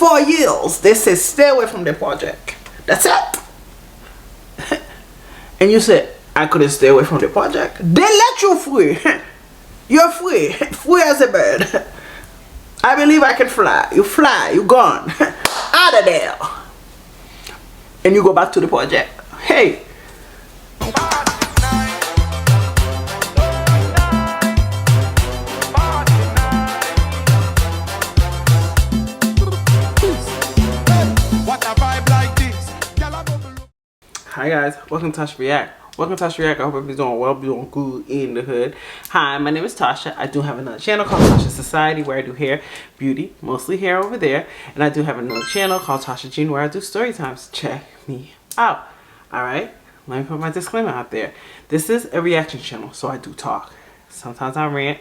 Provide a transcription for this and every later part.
4 years, they say stay away from the project. That's it. And you said, I couldn't stay away from the project. They let you free. You're free. Free as a bird. I believe I can fly. You fly. You gone. Out of there. And you go back to the project. Hey. Hi guys, welcome to Tasha React. Welcome to Tasha React. I hope everybody's doing well, doing good in the hood. Hi, my name is Tasha. I do have another channel called Tachassociety where I do hair, beauty, mostly hair over there. And I do have another channel called Tasha Jean where I do story times. Check me out. Alright, let me put my disclaimer out there. This is a reaction channel, so I do talk. Sometimes I rant,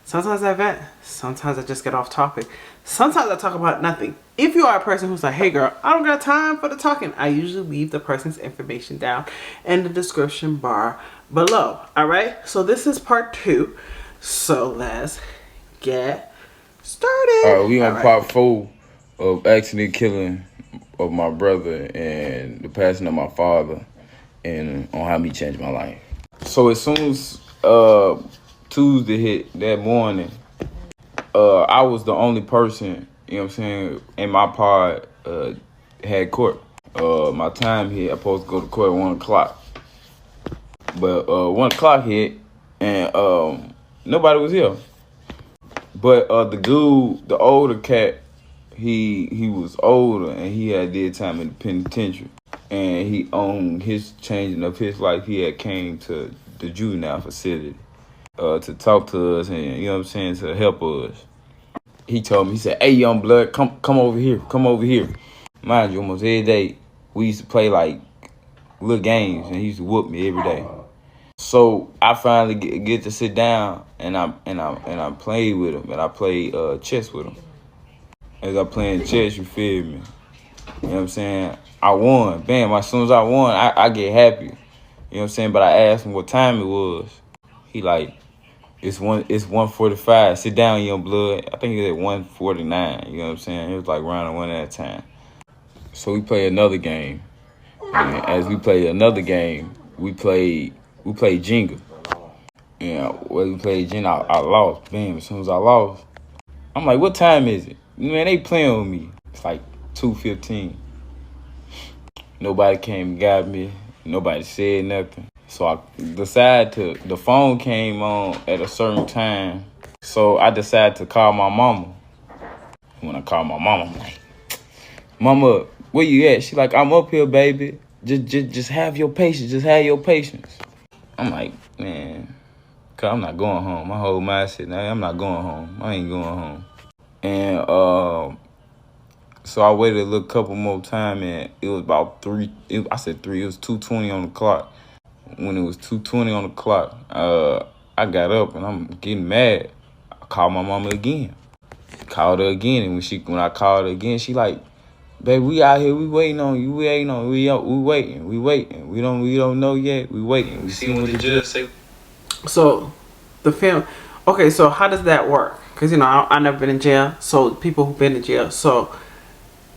sometimes I vent, sometimes I just get off topic. Sometimes I talk about nothing. If you are a person who's like, hey girl, I don't got time for the talking, I usually leave the person's information down in the description bar below. Alright, so this is part 2. So let's get started. Alright, we on part 4 of accident killing of my brother and the passing of my father and on how me changed my life. So as soon as Tuesday hit that morning, I was the only person, you know what I'm saying, in my pod had court. My time hit, I supposed to go to court at 1 o'clock. But 1 o'clock hit and nobody was here. But the dude, the older cat, he was older and he had did time in the penitentiary. And he on his changing of his life, he had came to the juvenile facility to talk to us and, you know what I'm saying, to help us. He told me, he said, hey, young blood, come over here. Come over here. Mind you, almost every day, we used to play, like, little games, and he used to whoop me every day. So I finally get to sit down, and I played with him, and I played chess with him. As I playing chess, you feel me? You know what I'm saying? I won. Bam, as soon as I won, I get happy. You know what I'm saying? But I asked him what time it was. He like, it's 1:45. Sit down, young blood. I think it was at 1:49. You know what I'm saying? It was like round 1 at a time. So we played another game. And as we played another game, we played Jenga. And when we played Jenga, I lost. Bam, as soon as I lost, I'm like, what time is it? Man, they playing with me. It's like 2:15. Nobody came and got me. Nobody said nothing. So I decided the phone came on at a certain time. So I decided to call my mama. When I called my mama, I'm like, Mama, where you at? She like, I'm up here, baby. Just have your patience. Just have your patience. I'm like, man, cause I'm not going home. My whole mindset now, I'm not going home. I ain't going home. And so I waited a little couple more time, and it was about 3. I said 3. It was 2:20 on the clock. When it was 2:20 on the clock, I got up and I'm getting mad. I called my mama again. Called her again, and when I called her again, she like, "Baby, we out here. We waiting on you. We waiting on you. We waiting. We waiting. We don't know yet. We waiting. We see what the judge say." So, the film. Okay, so how does that work? Because I never been in jail. So people who've been in jail, so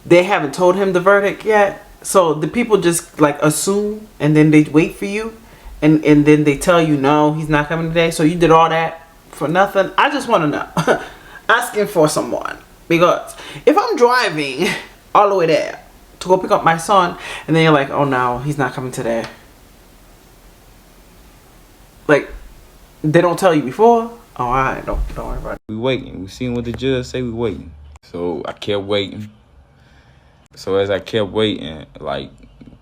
they haven't told him the verdict yet. So the people just like assume, and then they wait for you, and then they tell you no, he's not coming today. So you did all that for nothing. I just want to know, asking for someone, because if I'm driving all the way there to go pick up my son, and then you're like, oh no, he's not coming today. Like, they don't tell you before. Oh, all right, don't worry about it. We waiting. We seeing what the judge say. We waiting. So I kept waiting. So as I kept waiting, like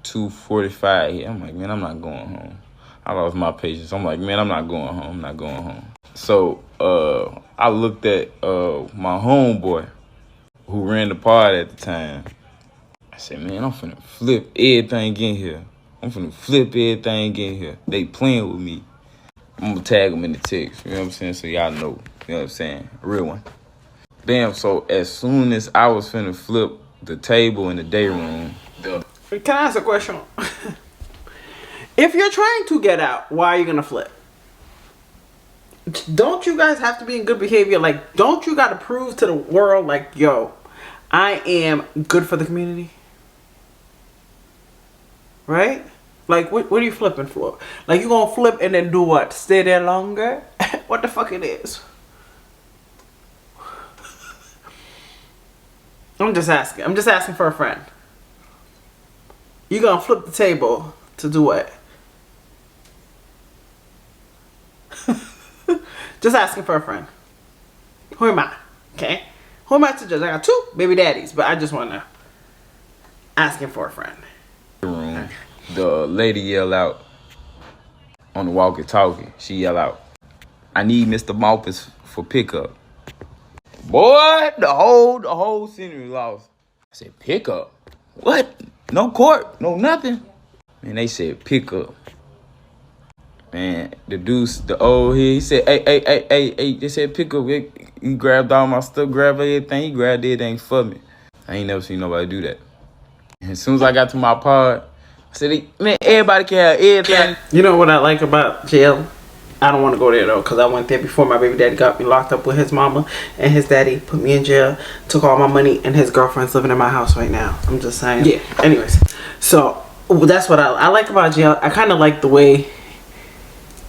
2:45, I'm like, man, I'm not going home. I lost my patience. I'm like, man, I'm not going home. I'm not going home. So I looked at my homeboy who ran the pod at the time. I said, man, I'm finna flip everything in here. I'm finna flip everything in here. They playing with me. I'm gonna tag them in the text. You know what I'm saying? So y'all know. You know what I'm saying? A real one. Damn, so as soon as I was finna flip the table in the day room. Can I ask a question? If you're trying to get out, why are you gonna flip? Don't you guys have to be in good behavior? Like, don't you gotta prove to the world, like, yo, I am good for the community. Right? Like, what are you flipping for? Like, you gonna flip and then do what? Stay there longer? What the fuck it is? I'm just asking. I'm just asking for a friend. You gonna flip the table to do what? Just asking for a friend. Who am I? Okay? Who am I to judge? I got 2 baby daddies, but I just wanna asking for a friend. Room. The lady yell out on the walkie-talkie. She yell out, "I need Mr. Malphus for pickup." Boy, the whole scenery lost. I said, "Pickup? What? No court, no nothing." Man, they said pickup. Man, the dude, the old here, he said, hey, they said pickup. He grabbed all my stuff, grabbed everything. He grabbed everything for me. I ain't never seen nobody do that. And as soon as I got to my pod, I said, man, everybody can have everything. You know what I like about jail? I don't want to go there though, because I went there before my baby daddy got me locked up with his mama, and his daddy put me in jail, took all my money, and his girlfriend's living in my house right now. I'm just saying. Yeah. Anyways, so that's what I like about jail. I kind of like the way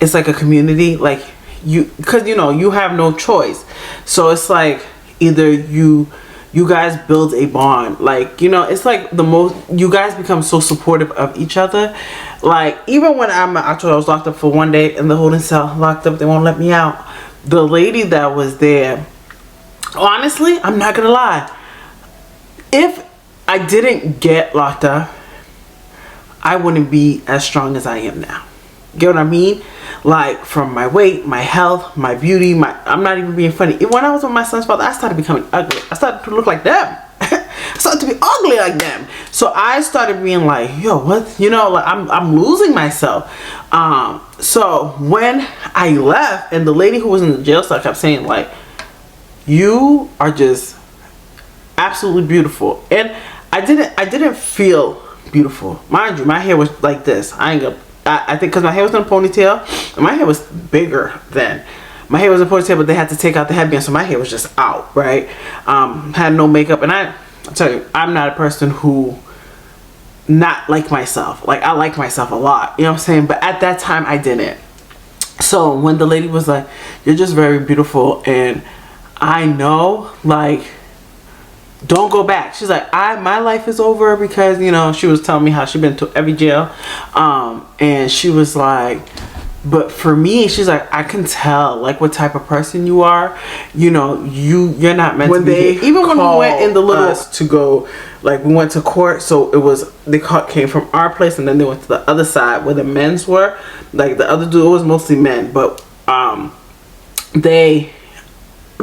it's like a community, like because you have no choice. So it's like either you guys build a bond, like it's like the most, you guys become so supportive of each other. Like even when I was locked up for 1 day in the holding cell, locked up, they won't let me out. The lady that was there, honestly, I'm not gonna lie, if I didn't get locked up, I wouldn't be as strong as I am now. Get what I mean? Like from my weight, my health, my beauty, I'm not even being funny. When I was with my son's father, I started becoming ugly. I started to look like them. I started to be ugly like them. So I started being like, yo, what? Like I'm losing myself. So when I left, and the lady who was in the jail cell kept saying like, you are just absolutely beautiful. And I didn't feel beautiful. Mind you, my hair was like this. I think because my hair was in a ponytail, and my hair was bigger then. My hair was in a ponytail, but they had to take out the headband, so my hair was just out, right? Had no makeup, and I'll tell you, I'm not a person who not like myself. Like, I like myself a lot, you know what I'm saying? But at that time, I didn't. So when the lady was like, you're just very beautiful, and I know, like, don't go back. She's like, my life is over, because she was telling me how she'd been to every jail, and she was like, but for me, she's like, I can tell like what type of person you are. You're not meant to be here. Even when we went in the little to go, like we went to court, so it was came from our place, and then they went to the other side where the men's were. Like the other dude, it was mostly men, but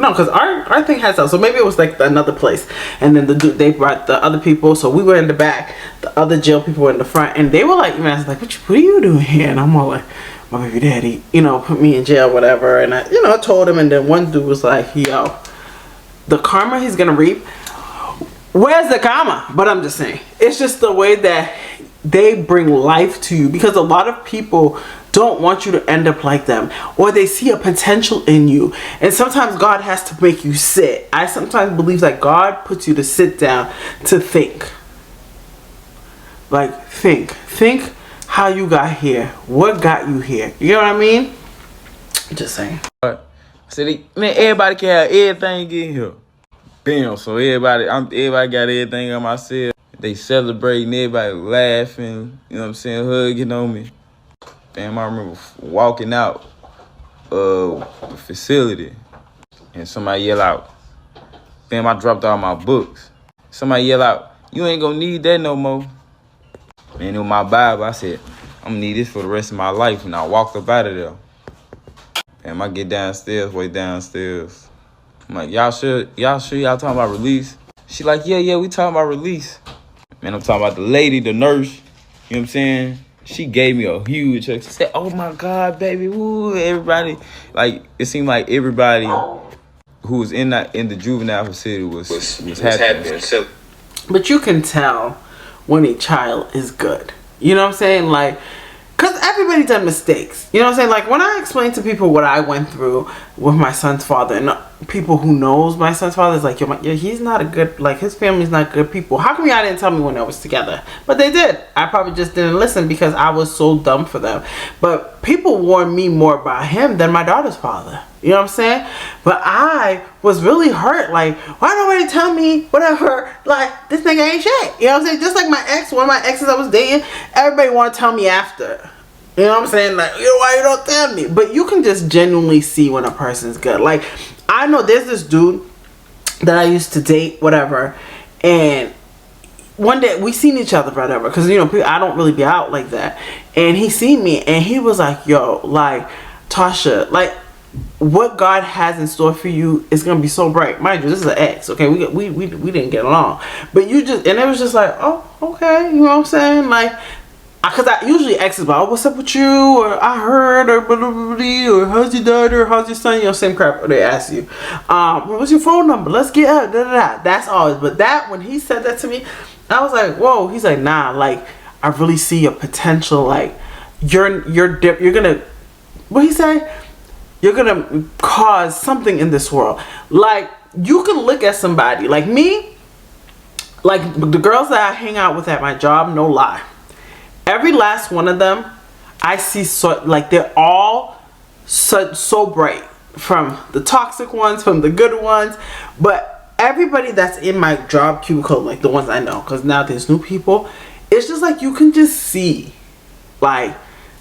no, because our thing has that, so maybe it was like another place, and then they brought the other people, so we were in the back, the other jail people were in the front, and they were like, man, I was like, what are you doing here? And I'm all like, my baby daddy, put me in jail, whatever, and I told him, and then one dude was like, yo, the karma he's gonna reap, where's the karma? But I'm just saying, it's just the way that they bring life to you, because a lot of people don't want you to end up like them, or they see a potential in you, and sometimes God has to make you sit. I sometimes believe that God puts you to sit down to think. Like think how you got here, what got you here. You know what I mean? Just saying. I said, man, everybody can have everything in here. Bam, so everybody got everything on myself. They celebrating, everybody laughing, you know what I'm saying, hugging on me. Damn, I remember walking out of the facility, and somebody yell out, damn, I dropped all my books. Somebody yell out, you ain't gonna need that no more. Man, in my Bible, I said, I'm gonna need this for the rest of my life, and I walked up out of there. Damn, I get way downstairs. I'm like, y'all sure y'all talking about release? She like, yeah, we talking about release. Man, I'm talking about the lady, the nurse, you know what I'm saying? She gave me a huge hug. She said, oh my God, baby, woo, everybody. Like, it seemed like everybody who was in the juvenile facility was happy. But you can tell when a child is good. You know what I'm saying? Like, because everybody done mistakes. You know what I'm saying? Like, when I explain to people what I went through with my son's father, and people who knows my son's father is like, yo, he's not a good, like, his family's not good people. How come y'all didn't tell me when I was together? But they did. I probably just didn't listen because I was so dumb for them. But people warned me more about him than my daughter's father. You know what I'm saying? But I was really hurt. Like, why nobody tell me whatever? Like, this nigga ain't shit. You know what I'm saying? Just like my ex, one of my exes I was dating, everybody want to tell me after. You know what I'm saying? Like, why you don't tell me? But you can just genuinely see when a person's good. Like, I know there's this dude that I used to date, whatever, and one day we seen each other, whatever, because, you know, I don't really be out like that. And he seen me, and he was like, yo, like, Tasha, like, what God has in store for you is gonna be so bright. Mind you, this is an ex, okay? We didn't get along, but you just, and it was just like, oh, okay, you know what I'm saying? Like, because I usually exes about, oh, what's up with you, or I heard, or blah, blah, blah, blah, or how's your daughter, or how's your son, you know, same crap they ask you. What's your phone number? Let's get up, da, da, da. That's always, but that, when he said that to me, I was like, whoa. He's like, nah, like, I really see your potential, like, you're gonna, what he say? You're gonna cause something in this world. Like, you can look at somebody, like me, like the girls that I hang out with at my job, no lie. Every last one of them, I see so, like, they're all so bright. From the toxic ones, from the good ones. But everybody that's in my job cubicle, like the ones I know, because now there's new people, it's just like you can just see, like,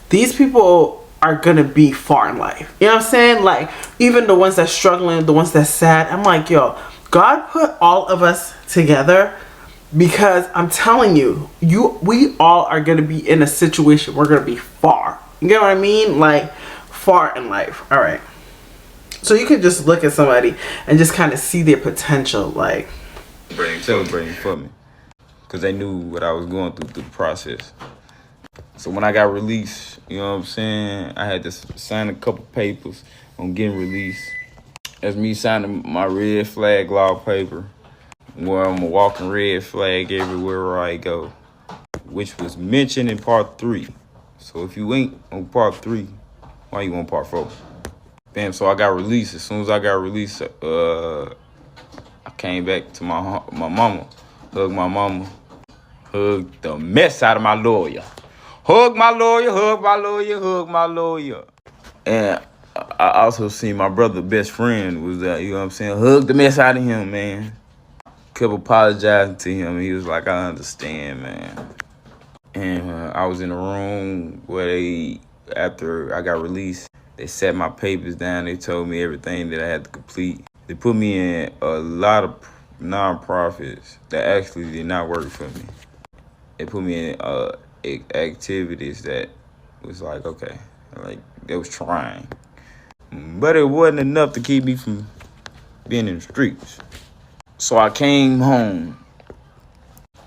these people are gonna be far in life. You know what I'm saying? Like, even the ones that's struggling, the ones that's sad, I'm like, yo, God put all of us together. Because I'm telling you, we all are going to be in a situation, we're going to be far. You get what I mean? Like, far in life. All right. So you can just look at somebody and just kind of see their potential. Like, celebrating for me. Because they knew what I was going through the process. So when I got released, you know what I'm saying? I had to sign a couple papers on getting released. That's me signing my red flag law paper, where I'm a walking red flag everywhere I go, which was mentioned in part 3. So if you ain't on part 3, why you on part 4? Bam, so I got released. As soon as I got released, I came back to my mama, hugged my mama, hugged the mess out of my lawyer. Hug my lawyer, hug my lawyer, hug my lawyer. And I also seen my brother, best friend, was there, you know what I'm saying? Hug the mess out of him, man. Kept apologizing to him. He was like, I understand, man. And I was in a room where after I got released, they set my papers down. They told me everything that I had to complete. They put me in a lot of non-profits that actually did not work for me. They put me in activities that was like, okay, like they was trying. But it wasn't enough to keep me from being in the streets. So I came home.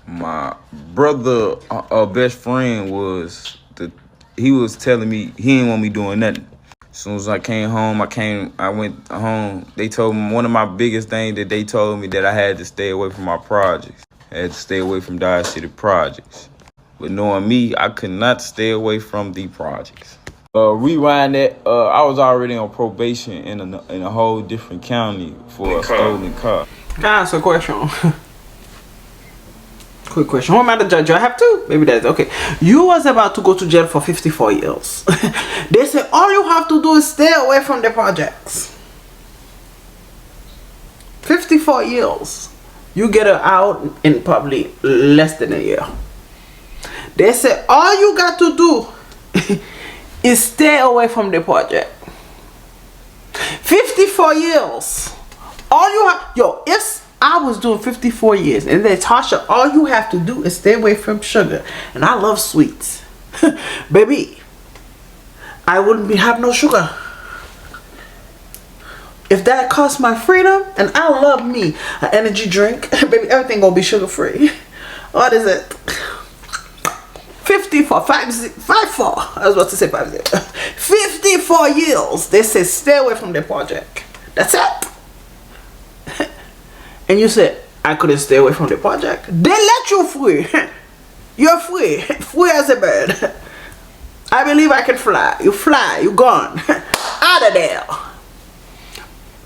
My brother, best friend, he was telling me he didn't want me doing nothing. As soon as I came home, I went home. They told me one of my biggest things that they told me that I had to stay away from my projects. I had to stay away from Dodge City projects. But knowing me, I could not stay away from the projects. Rewind that, I was already on probation in a whole different county for a stolen car. can I ask a question? Quick question. Who am I the judge? Do I have to? Maybe that's okay. You was about to go to jail for 54 years. They said all you have to do is stay away from the projects. 54 years. You get her out in probably less than a year. They said all you got to do is stay away from the project. 54 years. All you have, yo, if I was doing 54 years and then Tasha, all you have to do is stay away from sugar. And I love sweets. Baby, I wouldn't have no sugar. If that costs my freedom, and I love me an energy drink, baby, everything gonna be sugar free. What is it? 54, 54. I was about to say 50. 54 years. They say stay away from the project. That's it. And you said I couldn't stay away from the project. They let you free. You're free. Free as a bird. I believe I can fly. You fly. You gone. Out of there.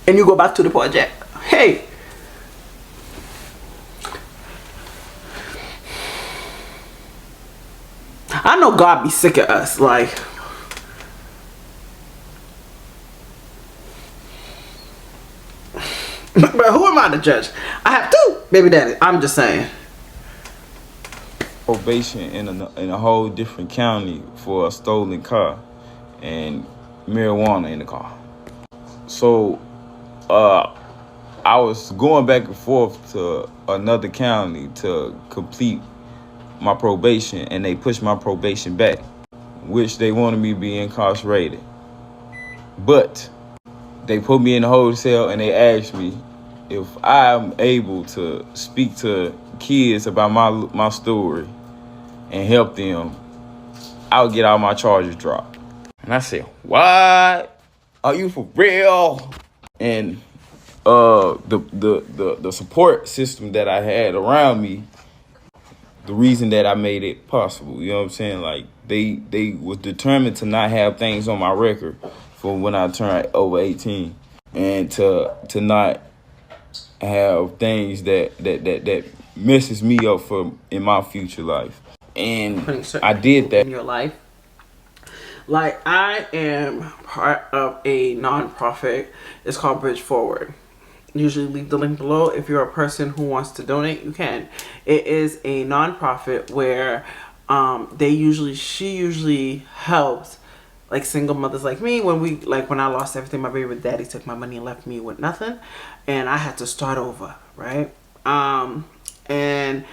and you go back to the project. Hey, I know God be sick of us, like. But who am I to judge? I have two baby daddy. I'm just saying. Probation in a whole different county for a stolen car and marijuana in the car. So I was going back and forth to another county to complete my probation, and they pushed my probation back, which they wanted me to be incarcerated. But they put me in a hotel and they asked me if I'm able to speak to kids about my story and help them, I'll get all my charges dropped. And I said, what? Are you for real? And the support system that I had around me, the reason that I made it possible, you know what I'm saying? Like they was determined to not have things on my record for when I turned over 18, and to not have things that messes me up for in my future life. And I did that in your life. Like, I am part of a nonprofit. It's called Bridge Forward. Usually leave the link below. If you're a person who wants to donate, you can. It is a nonprofit where she usually helps like single mothers like me. When I lost everything, my baby daddy took my money and left me with nothing, and I had to start over, right? And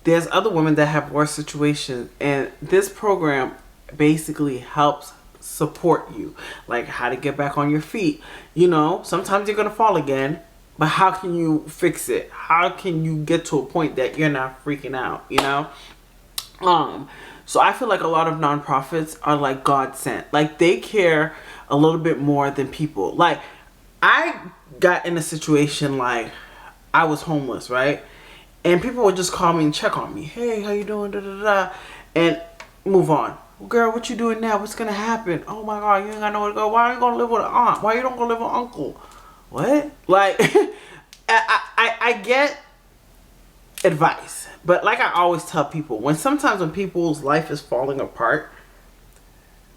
there's other women that have worse situations, and this program basically helps support you, like how to get back on your feet. You know, sometimes you're gonna fall again, but how can you fix it? How can you get to a point that you're not freaking out, you know? So I feel like a lot of nonprofits are like God sent. Like, they care a little bit more than people. Like, I got in a situation like I was homeless, right? And people would just call me and check on me. Hey, how you doing? Da, da, da. And move on. Girl, what you doing now? What's gonna happen? Oh my God, you ain't got nowhere to go. Why are you gonna live with an aunt? Why you don't go live with uncle? What? Like, I get advice, but like I always tell people, when people's life is falling apart,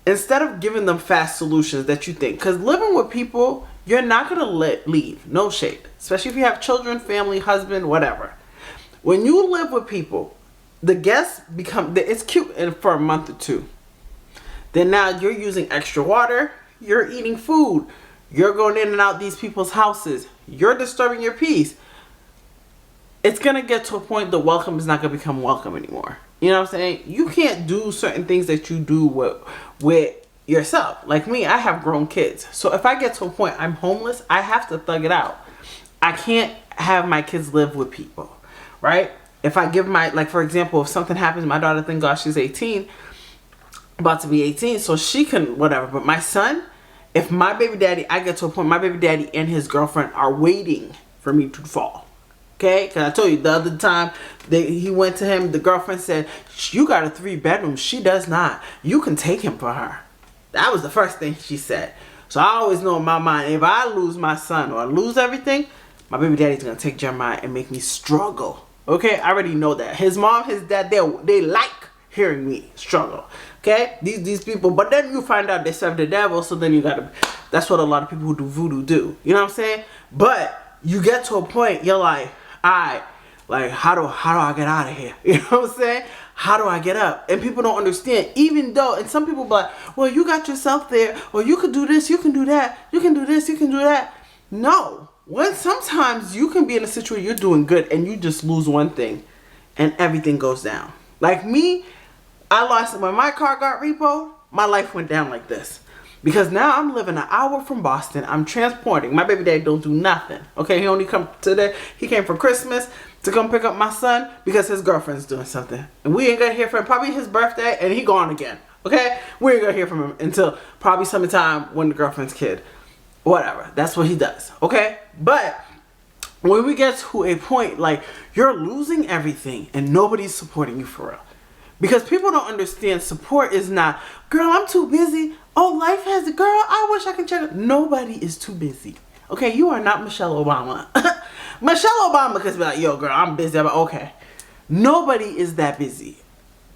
instead of giving them fast solutions that you think, because living with people, you're not gonna leave. No shade, especially if you have children, family, husband, whatever. When you live with people, the guests it's cute for a month or two. Then now you're using extra water, you're eating food, you're going in and out these people's houses, you're disturbing your peace. It's going to get to a point the welcome is not going to become welcome anymore. You know what I'm saying? You can't do certain things that you do with yourself. Like me, I have grown kids. So if I get to a point I'm homeless, I have to thug it out. I can't have my kids live with people, right? If I give for example, if something happens, my daughter, thank God she's 18, about to be 18, so she can whatever. But my son, if my baby daddy, I get to a point, my baby daddy and his girlfriend are waiting for me to fall. Okay? Because I told you the other time he went to him, the girlfriend said, you got a 3-bedroom. She does not. You can take him for her. That was the first thing she said. So I always know in my mind, if I lose my son or I lose everything, my baby daddy's going to take Jeremiah and make me struggle. Okay? I already know that. His mom, his dad, they like hearing me struggle. Okay? These people, but then you find out they serve the devil, so then you gotta, that's what a lot of people who do voodoo do. You know what I'm saying? But you get to a point, you're like, alright, like, how do I get out of here? You know what I'm saying? How do I get up? And people don't understand, even though, and some people be like, well, you got yourself there, or you could do this, you can do that, you can do this, you can do that. No. Sometimes you can be in a situation you're doing good and you just lose one thing and everything goes down. Like me, I lost, when my car got repoed, my life went down like this. Because now I'm living an hour from Boston. I'm transporting. My baby daddy don't do nothing. Okay, he only come today. He came for Christmas to come pick up my son because his girlfriend's doing something. And we ain't gonna hear from him. Probably his birthday and he gone again. Okay? We ain't gonna hear from him until probably sometime when the girlfriend's kid. Whatever. That's what he does. Okay? But when we get to a point like you're losing everything and nobody's supporting you for real. Because people don't understand, support is not, girl, I'm too busy. Oh, life has it. Girl, I wish I could check it. Nobody is too busy. Okay, you are not Michelle Obama. Michelle Obama could be like, yo, girl, I'm busy. I'm like, okay. Nobody is that busy.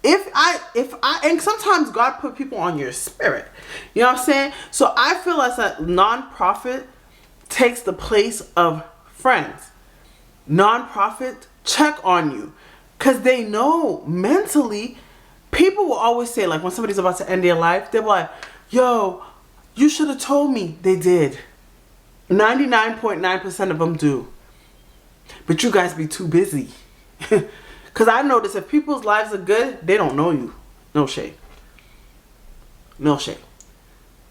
If I, and sometimes God put people on your spirit. You know what I'm saying? So I feel as a nonprofit takes the place of friends. Nonprofit check on you. Because they know mentally, people will always say, like when somebody's about to end their life, they're like, yo, you should have told me. They did. 99.9% of them do. But you guys be too busy. Because I notice if people's lives are good, they don't know you. No shade. No shade.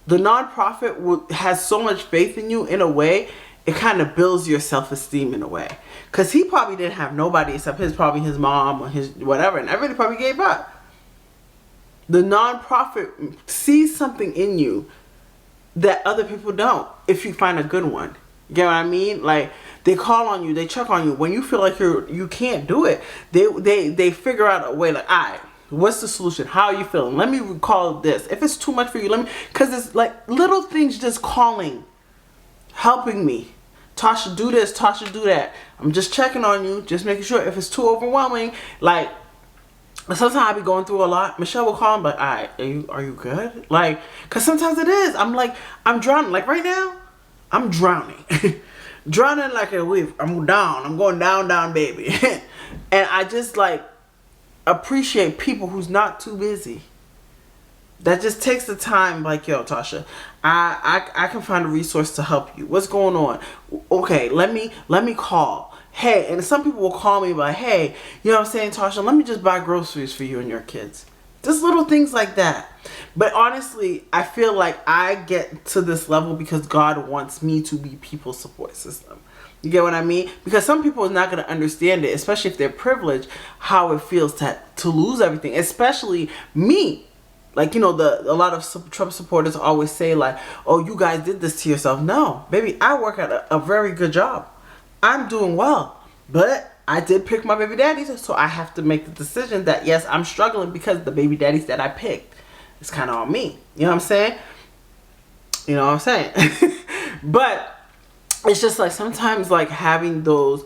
The nonprofit has so much faith in you in a way, it kind of builds your self-esteem in a way. Because he probably didn't have nobody except probably his mom or his whatever, and everybody probably gave up. The nonprofit sees something in you that other people don't if you find a good one. You get what I mean? Like, they call on you, they check on you. When you feel like you can't do it, they figure out a way, like, all right, what's the solution? How are you feeling? Let me recall this. If it's too much for you, let me, because it's like little things just calling, helping me. Tasha, do this, Tasha, do that. I'm just checking on you, just making sure. If it's too overwhelming, like, sometimes I be going through a lot. Michelle will call me, like, all right, are you good? Like, because sometimes it is. I'm like, I'm drowning. Like right now, I'm drowning. Drowning like a wave. I'm down. I'm going down, down, baby. And I just like appreciate people who's not too busy. That just takes the time, like, yo, Tasha, I can find a resource to help you. What's going on? Okay, let me call. Hey, and some people will call me like, hey, you know what I'm saying, Tasha, let me just buy groceries for you and your kids. Just little things like that. But honestly, I feel like I get to this level because God wants me to be people's support system. You get what I mean? Because some people are not going to understand it, especially if they're privileged, how it feels to lose everything. Especially me. Like, you know, a lot of Trump supporters always say like, oh, you guys did this to yourself. No, baby, I work at a very good job. I'm doing well. But I did pick my baby daddies, so I have to make the decision that, yes, I'm struggling because the baby daddies that I picked, it's kind of on me. You know what I'm saying? You know what I'm saying? But it's just like sometimes like having those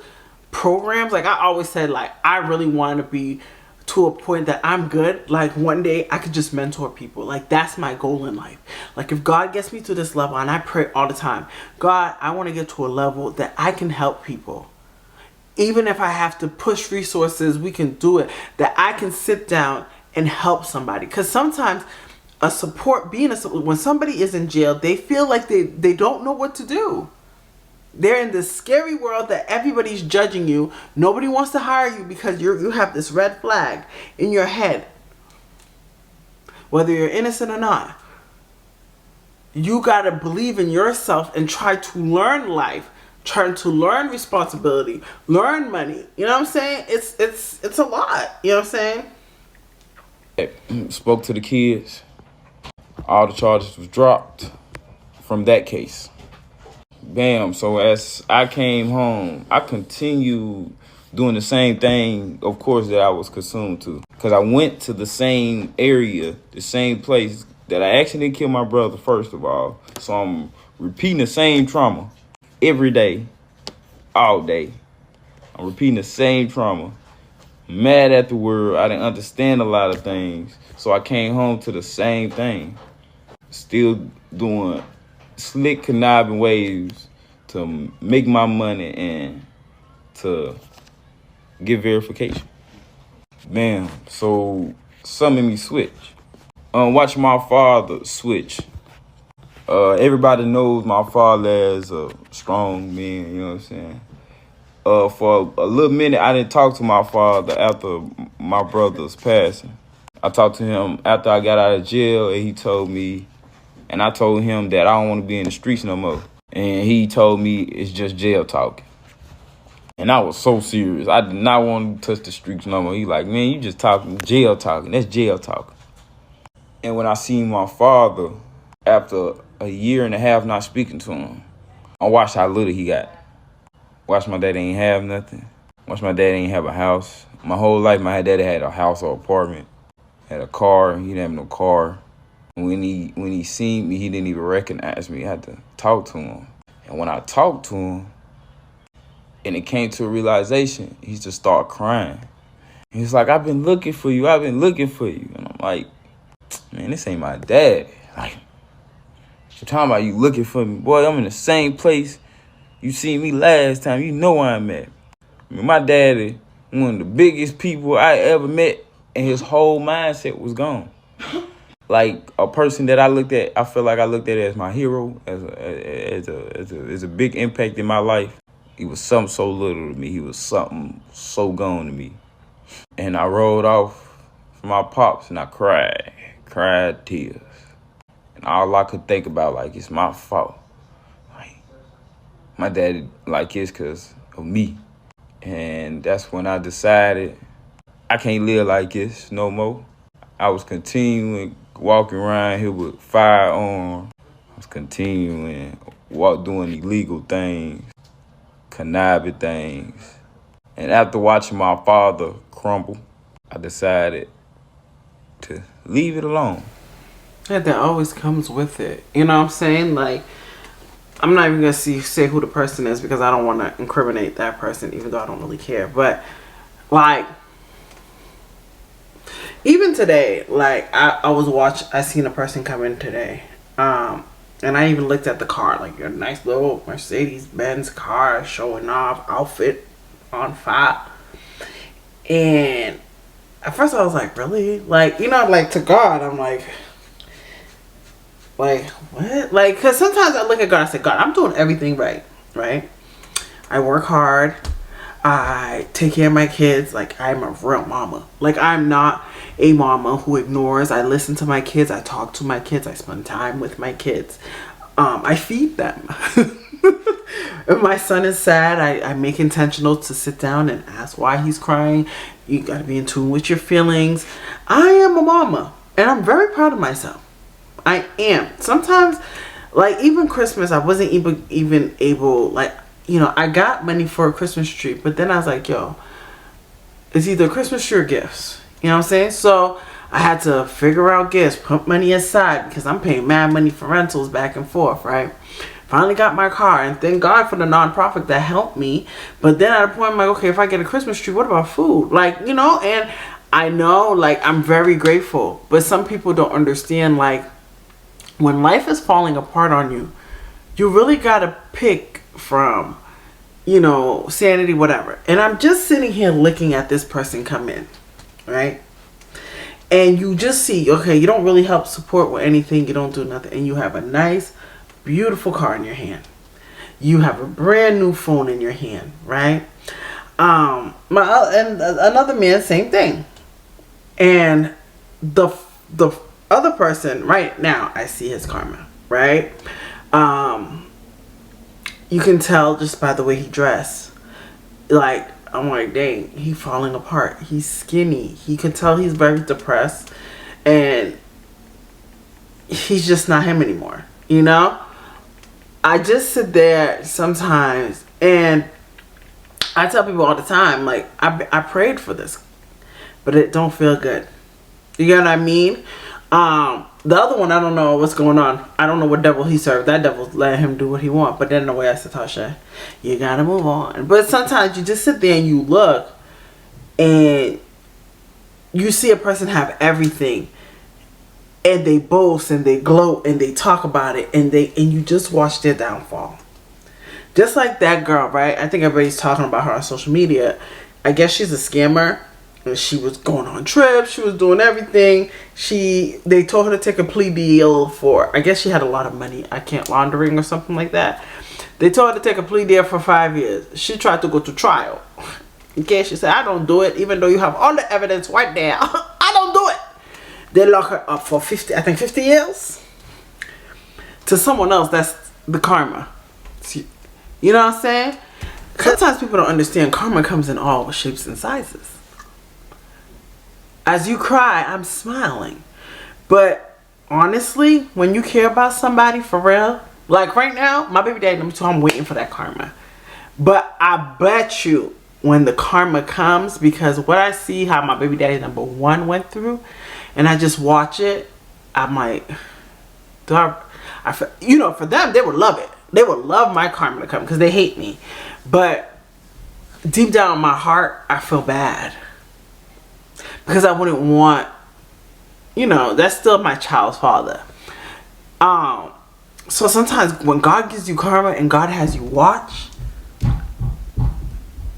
programs, like I always said, like I really want to be to a point that I'm good. Like one day I could just mentor people. Like that's my goal in life. Like if God gets me to this level, and I pray all the time, God, I want to get to a level that I can help people. Even if I have to push resources, we can do it. That I can sit down and help somebody. Because sometimes when somebody is in jail, they feel like they don't know what to do. They're in this scary world that everybody's judging you. Nobody wants to hire you because you have this red flag in your head. Whether you're innocent or not. You got to believe in yourself and try to learn life. Trying to learn responsibility, learn money. You know what I'm saying? It's a lot. You know what I'm saying? Spoke to the kids. All the charges was dropped from that case. Bam. So as I came home, I continued doing the same thing, of course, that I was consumed to. Because I went to the same area, the same place that I actually killed my brother, first of all. So I'm repeating the same trauma. Every day, all day, I'm repeating the same trauma. Mad at the world. I didn't understand a lot of things. So I came home to the same thing. Still doing slick, conniving ways to make my money and to get verification. Man, so some of me switch. Watch my father switch. Everybody knows my father as a strong man, you know what I'm saying? For a little minute, I didn't talk to my father after my brother's passing. I talked to him after I got out of jail, and he told me, and I told him that I don't want to be in the streets no more. And he told me it's just jail talking. And I was so serious. I did not want to touch the streets no more. He like, man, you just talking, jail talking. That's jail talking. And when I seen my father, after a year and a half not speaking to him, I watched how little he got. Watched my daddy ain't have nothing. Watched my daddy ain't have a house. My whole life, my daddy had a house or apartment. Had a car. He didn't have no car. When he seen me, he didn't even recognize me. I had to talk to him. And when I talked to him, and it came to a realization, he just started crying. He's like, I've been looking for you. I've been looking for you. And I'm like, man, this ain't my dad. Like, you're talking about you looking for me. Boy, I'm in the same place you seen me last time. You know where I'm at. I mean, my dad is one of the biggest people I ever met, and his whole mindset was gone. Like, a person that I feel like I looked at as my hero, as a big impact in my life. He was something so little to me. He was something so gone to me. And I rolled off from my pops and I cried tears. And all I could think about, like, it's my fault. Like, my daddy like this because of me. And that's when I decided I can't live like this no more. I was continuing walking around here with firearms. I was continuing doing illegal things, conniving things. And after watching my father crumble, I decided to leave it alone. Yeah, that always comes with it. You know what I'm saying? Like, I'm not even going to say who the person is because I don't want to incriminate that person, even though I don't really care. But, like, even today, like, I seen a person come in today. And I even looked at the car, like, your nice little Mercedes-Benz car, showing off, outfit on fire. And at first I was like, really? Like, you know, like, to God, I'm like, what? Like, because sometimes I look at God and say, God, I'm doing everything right? I work hard. I take care of my kids. Like, I'm a real mama. Like, I'm not a mama who ignores. I listen to my kids. I talk to my kids. I spend time with my kids. I feed them. If my son is sad, I make intentional to sit down and ask why he's crying. You got to be in tune with your feelings. I am a mama, and I'm very proud of myself. I am. Sometimes, like, even Christmas, I wasn't even able, like, you know, I got money for a Christmas tree, but then I was like, yo, it's either a Christmas tree or gifts. You know what I'm saying? So I had to figure out gifts, put money aside, because I'm paying mad money for rentals back and forth, right? Finally got my car, and thank God for the nonprofit that helped me. But then at a point, I'm like, okay, if I get a Christmas tree, what about food? Like, you know, and I know, like, I'm very grateful, but some people don't understand, like, when life is falling apart on you, you really got to pick from, you know, sanity, whatever. And I'm just sitting here looking at this person come in, right? And you just see, okay, you don't really help support with anything. You don't do nothing. And you have a nice, beautiful car in your hand. You have a brand new phone in your hand, right? And another man, same thing. And the other person, right now, I see his karma, right? You can tell just by the way he dressed. Like, I'm like, dang, he falling apart. He's skinny. He could tell he's very depressed. And he's just not him anymore. You know? I just sit there sometimes and I tell people all the time, like, I prayed for this, but it don't feel good. You get what I mean? The other one, I don't know what's going on. I don't know what devil he served. That devil let him do what he want. But then in a way, I said, Tasha, you gotta move on. But sometimes you just sit there and you look and you see a person have everything and they boast and they gloat and they talk about it and you just watch their downfall. Just like that girl, right? I think everybody's talking about her on social media. I guess she's a scammer. And she was going on trips. She was doing everything. They told her to take a plea deal for, I guess she had a lot of money. Laundering or something like that. They told her to take a plea deal for 5 years. She tried to go to trial. Okay, she said, I don't do it, even though you have all the evidence right there. I don't do it. They lock her up for 50 years. To someone else, that's the karma. You know what I'm saying? Sometimes people don't understand karma comes in all shapes and sizes. As you cry, I'm smiling. But honestly, when you care about somebody for real, like right now, my baby daddy, I'm waiting for that karma. But I bet you when the karma comes, because what I see how my baby daddy number one went through, and I just watch it, I'm like, you know, for them, they would love it. they would love my karma to come because they hate me. But deep down in my heart, I feel bad. Because I wouldn't want, that's still my child's father. So sometimes when God gives you karma and God has you watch,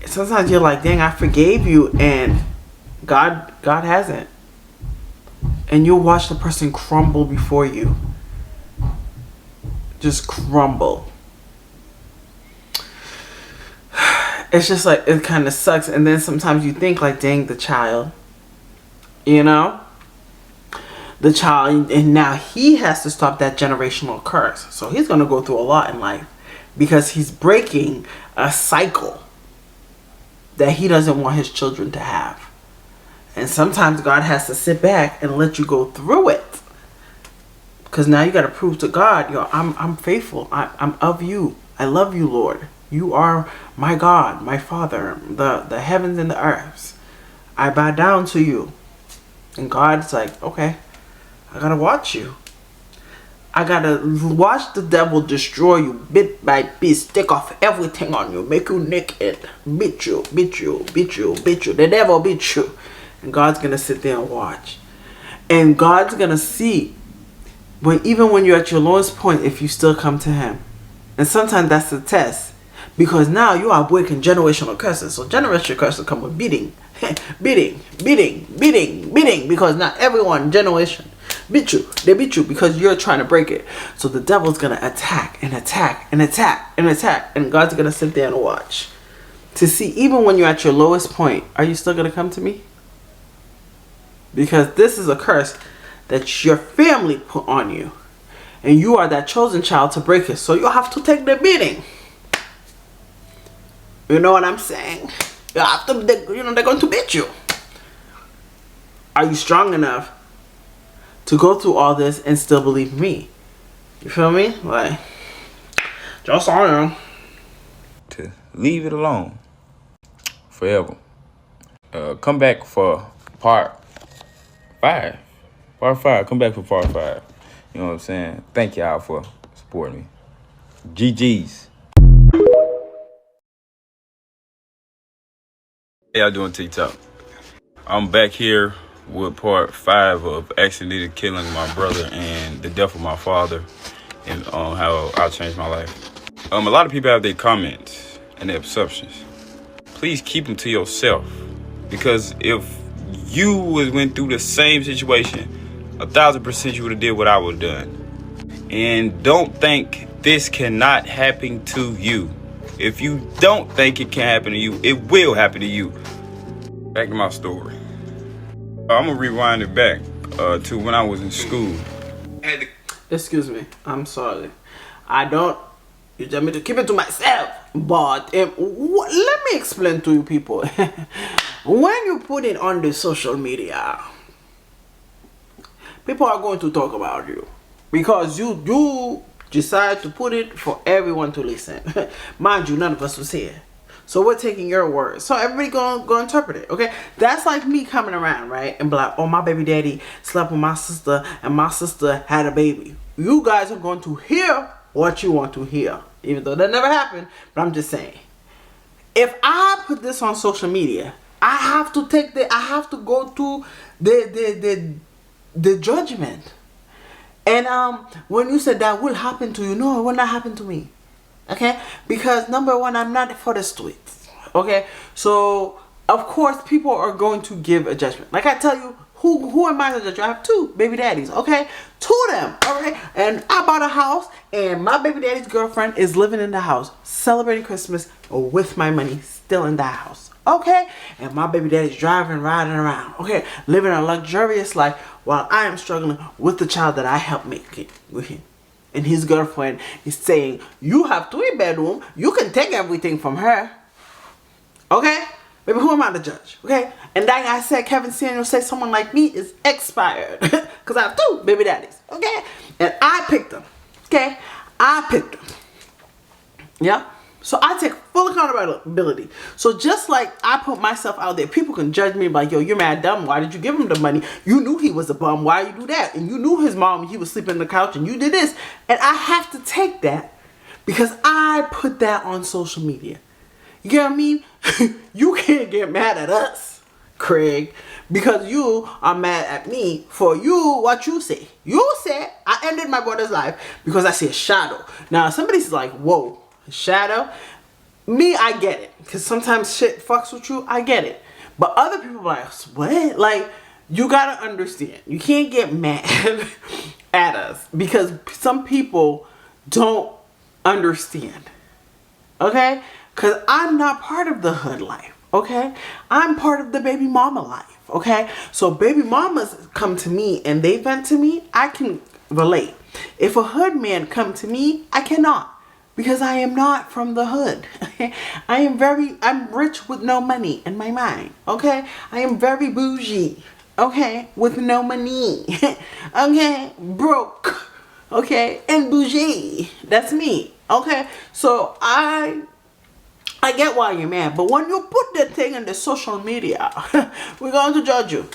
sometimes you're like, dang, I forgave you, and God hasn't. And you'll watch the person crumble before you. Just crumble. It's just like, it kind of sucks. And then sometimes you think like, dang, the child, the child, and now he has to stop that generational curse. So he's going to go through a lot in life because he's breaking a cycle that he doesn't want his children to have. And sometimes God has to sit back and let you go through it. Because now you got to prove to God, I'm faithful. I'm of you. I love you, Lord. You are my God, my Father, the heavens and the earths. I bow down to you. And God's like, okay, I got to watch you. I got to watch the devil destroy you bit by bit, take off everything on you, make you naked, beat you. The devil beat you. And God's going to sit there and watch. And God's going to see, even when you're at your lowest point, if you still come to him. And sometimes that's the test. Because now you are breaking generational curses. So generational curses come with beating. beating. Because not everyone generation beat you. They beat you because you're trying to break it. So the devil's going to attack. And God's going to sit there and watch. To see, even when you're at your lowest point, are you still going to come to me? Because this is a curse that your family put on you. And you are that chosen child to break it. So you have to take the beating. You know what I'm saying? You have to, they're going to beat you. Are you strong enough to go through all this and still believe me? You feel me? Like, just on you. To leave it alone forever. Come back for part 5. Part 5. Come back for part 5. You know what I'm saying? Thank y'all for supporting me. GG's. How y'all doing, TikTok? I'm back here with part 5 of accidentally killing my brother and the death of my father, and how I changed my life. A lot of people have their comments and their perceptions. Please keep them to yourself, because if you went through the same situation, 1,000% you would have did what I would have done. And don't think this cannot happen to you. If you don't think it can happen to you, it will happen to you. Back to my story. I'm gonna rewind it back to when I was in school. Excuse me, I'm sorry. You tell me to keep it to myself. But let me explain to you people. When you put it on the social media, people are going to talk about you. Because you decide to put it for everyone to listen. Mind you, none of us was here. So we're taking your words. So everybody go interpret it, okay? That's like me coming around, right? And be like, oh, my baby daddy slept with my sister and my sister had a baby. You guys are going to hear what you want to hear. Even though that never happened. But I'm just saying. If I put this on social media, I have to go to the judgment. And when you said that will happen to you, no, it will not happen to me. Okay? Because number one, I'm not for the streets. Okay? So, of course, people are going to give a judgment. Like I tell you, who am I to judge? I have 2 baby daddies. Okay? 2 of them. Alright? And I bought a house, and my baby daddy's girlfriend is living in the house, celebrating Christmas with my money still in that house. Okay? And my baby daddy's riding around. Okay? Living a luxurious life while I am struggling with the child that I helped make it with him. And his girlfriend is saying, you have 3 bedrooms. You can take everything from her. Okay? Baby, who am I to judge? Okay? And like I said, Kevin Samuel said someone like me is expired. Because I have 2 baby daddies. Okay? And I picked them. Okay? I picked them. Yeah? So I take full accountability. So just like I put myself out there, people can judge me like, yo, you're mad dumb. Why did you give him the money? You knew he was a bum. Why you do that? And you knew his mom, he was sleeping on the couch and you did this. And I have to take that because I put that on social media. You get what I mean? You can't get mad at us, Craig, because you are mad at me for what you say. You said I ended my brother's life because I see a shadow. Now, somebody's like, whoa, a shadow? Me, I get it. Because sometimes shit fucks with you. I get it. But other people are like, what? Like, you gotta understand. You can't get mad at us because some people don't understand. Okay? Because I'm not part of the hood life. Okay? I'm part of the baby mama life. Okay? So baby mamas come to me and they vent to me, I can relate. If a hood man come to me, I cannot. Because I am not from the hood. Okay? I'm rich with no money in my mind. Okay? I am very bougie. Okay? With no money. Okay? Broke. Okay? And bougie. That's me. Okay? So I get why you're mad. But when you put that thing in the social media, we're going to judge you.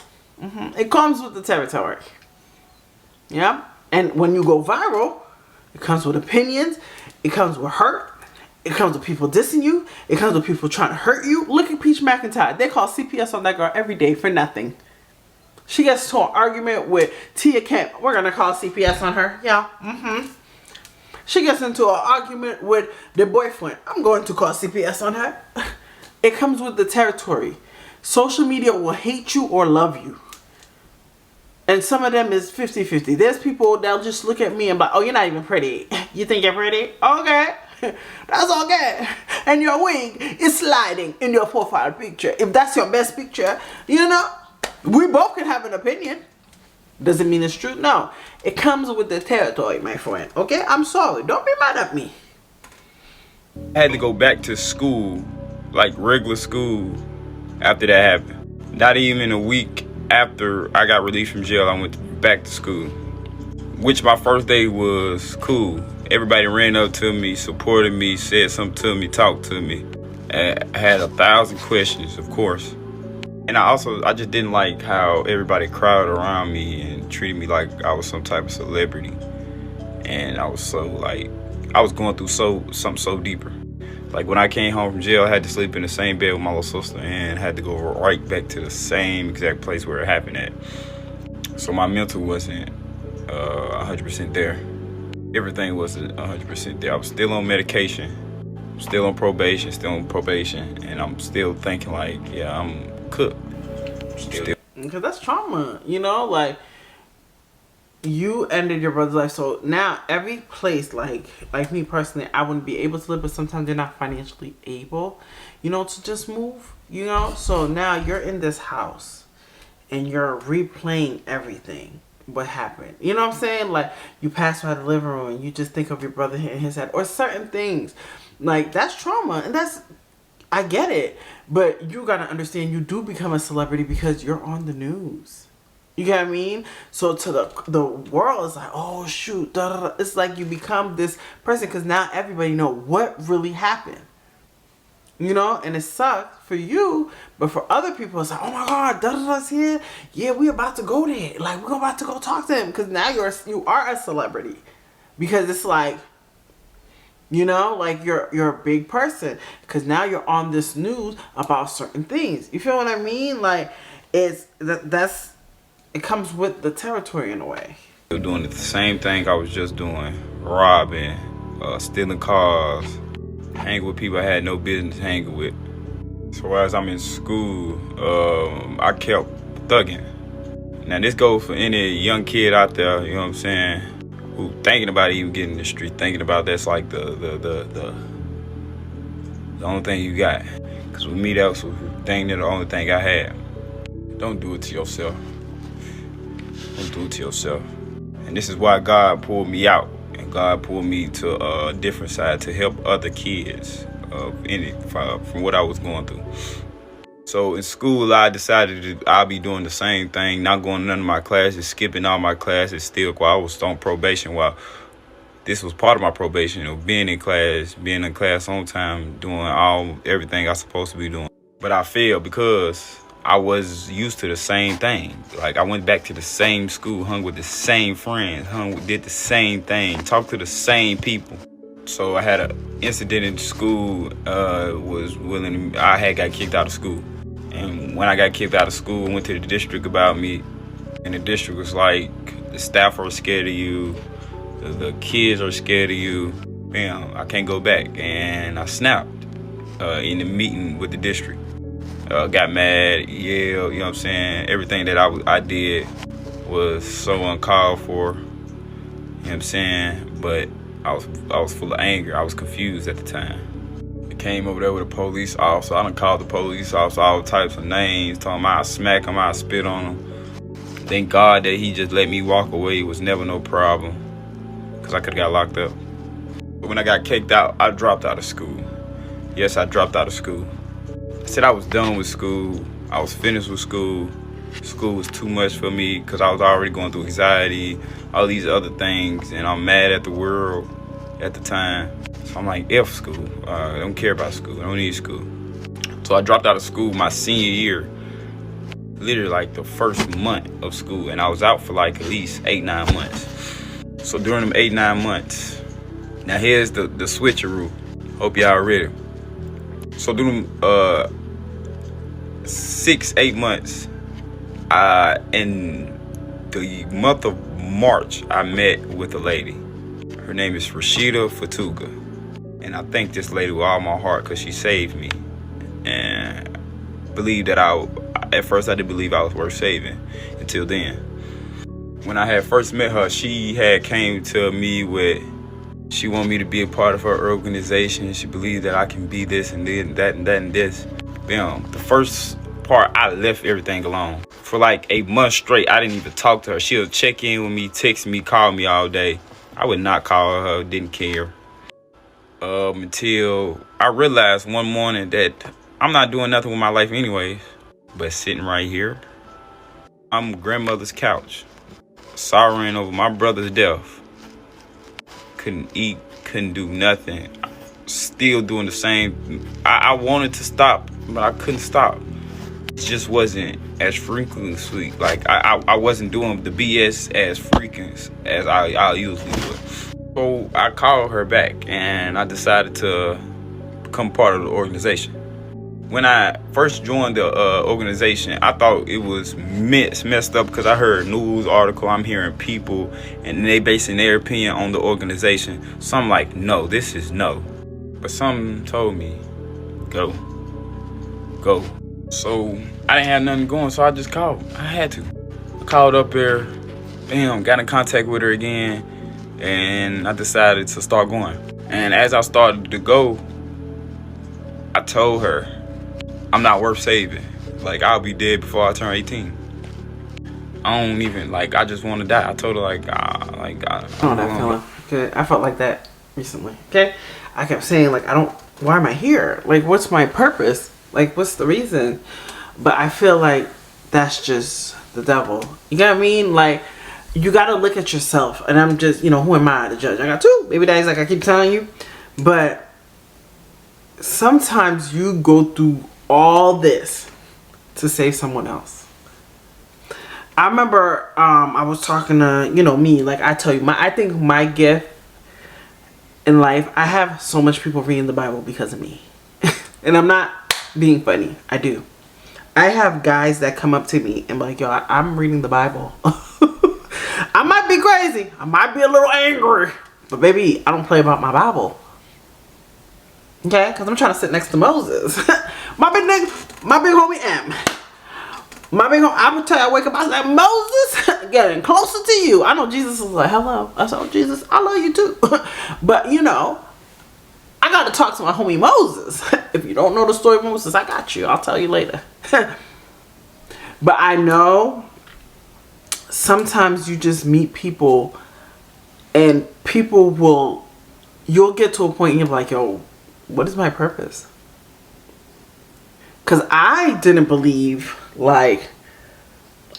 It comes with the territory. Yeah? And when you go viral, it comes with opinions. It comes with hurt. It comes with people dissing you. It comes with people trying to hurt you. Look at Peach McIntyre. They call CPS on that girl every day for nothing. She gets to an argument with Tia Kemp. We're going to call CPS on her. Yeah. She gets into an argument with the boyfriend. I'm going to call CPS on her. It comes with the territory. Social media will hate you or love you. And some of them is 50-50. There's people that'll just look at me and be like, oh, you're not even pretty. You think you're pretty? Okay. That's okay. And your wig is sliding in your profile picture. If that's your best picture, you know, we both can have an opinion. Does it mean it's true? No. It comes with the territory, my friend. Okay? I'm sorry. Don't be mad at me. I had to go back to school, like regular school, after that happened. Not even a week after I got released from jail, I went back to school, which my first day was cool. Everybody ran up to me, supported me, said something to me, talked to me. I had 1,000 questions, of course. And I just didn't like how everybody crowded around me and treated me like I was some type of celebrity. And I was going through something so deeper. Like when I came home from jail, I had to sleep in the same bed with my little sister and had to go right back to the same exact place where it happened at. So my mental wasn't 100% there. Everything wasn't 100% there. I was still on medication, still on probation, and I'm still thinking like, yeah, I'm cooked. Because that's trauma, you know, like you ended your brother's life, so now every place, like me personally, I wouldn't be able to live, but sometimes they're not financially able, you know, to just move, you know. So now you're in this house and you're replaying everything what happened, you know what I'm saying? Like you pass by the living room and you just think of your brother hitting his head or certain things. Like that's trauma, and I get it, but you gotta understand you do become a celebrity because you're on the news. You get what I mean? So to the world is like, oh shoot, da, da, da. It's like you become this person because now everybody know what really happened. You know, and it sucks for you, but for other people it's like, oh my God, da da da's here. Yeah, we about to go there. Like we're about to go talk to him because now you are a celebrity, because it's like, you know, like you're a big person because now you're on this news about certain things. You feel what I mean? Like that's. It comes with the territory in a way. Still doing the same thing I was just doing. Robbing, stealing cars, hanging with people I had no business hanging with. So as I'm in school, I kept thugging. Now this goes for any young kid out there, you know what I'm saying, who thinking about even getting in the street, thinking about that's like the only thing you got. Because with me, that was the only thing I had. Don't do it to yourself. Don't do it to yourself. And this is why God pulled me out, and God pulled me to a different side to help other kids from what I was going through. So in school, I decided I'll be doing the same thing, not going to none of my classes, skipping all my classes still while I was on probation, while this was part of my probation, you know, being in class on time, doing everything I was supposed to be doing. But I failed because I was used to the same thing. Like I went back to the same school, hung with the same friends, did the same thing, talked to the same people. So I had an incident in school. I had got kicked out of school, and when I got kicked out of school, I went to the district about me, and the district was like, the staff are scared of you, the kids are scared of you. Bam, I can't go back, and I snapped in the meeting with the district. Got mad, yelled, you know what I'm saying? Everything that I did was so uncalled for, you know what I'm saying? But I was full of anger. I was confused at the time. I came over there with a police officer. I done called the police officer all types of names, told him I'd smack him, I'd spit on him. Thank God that he just let me walk away. It was never no problem, because I could have got locked up. But when I got kicked out, I dropped out of school. Yes, I dropped out of school. I said I was done with school. I was finished with school. School was too much for me because I was already going through anxiety, all these other things, and I'm mad at the world at the time. So I'm like, F school. I don't care about school. I don't need school. So I dropped out of school my senior year, literally like the first month of school, and I was out for like at least 8-9 months. So during them 8-9 months, now here's the switcheroo. Hope y'all ready. So during 6-8 months, in the month of March, I met with a lady. Her name is Rashida Fatuga, and I thank this lady with all my heart because she saved me. And believe that at first I didn't believe I was worth saving until then. When I had first met her, she had came to me with, she wanted me to be a part of her organization. She believed that I can be this and that and that and this. The first part, I left everything alone. For like a month straight, I didn't even talk to her. She'll check in with me, text me, call me all day. I would not call her, didn't care. Until I realized one morning that I'm not doing nothing with my life anyways, but sitting right here. I'm grandmother's couch, sorrowing over my brother's death. Couldn't eat, couldn't do nothing. Still doing the same. I wanted to stop, but I couldn't stop. It just wasn't as frequently sweet. Like I wasn't doing the BS as frequent as I usually would. So I called her back and I decided to become part of the organization. When I first joined the organization, I thought it was messed up because I heard a news article, I'm hearing people, and they basing their opinion on the organization. So I'm like, no, this is no. But something told me, go. So I didn't have nothing going, so I just called. I had to. I called up there, bam, got in contact with her again, and I decided to start going. And as I started to go, I told her, I'm not worth saving. Like, I'll be dead before I turn 18. I don't even, I just want to die. I told her, I know that feeling. Okay, I felt like that recently. Okay, I kept saying, why am I here? What's my purpose? What's the reason? But I feel like that's just the devil. You know what I mean? You got to look at yourself. And I'm just, who am I to judge? I got two baby daddies, I keep telling you. But sometimes you go through all this to save someone else. I remember I was talking to, me. I tell you, I think my gift in life, I have so much people reading the Bible because of me. And I'm not being funny. I do. I have guys that come up to me and be like, yo, I'm reading the Bible. I might be crazy. I might be a little angry. But baby, I don't play about my Bible. Okay? Because I'm trying to sit next to Moses. my big homie M. I would tell you, I wake up, I said, Moses, getting closer to you. I know Jesus is like, hello. I said, oh, Jesus, I love you too. But, I got to talk to my homie Moses. If you don't know the story of Moses, I got you. I'll tell you later. But I know sometimes you just meet people and you'll get to a point and you're like, yo, what is my purpose? Because I didn't believe, I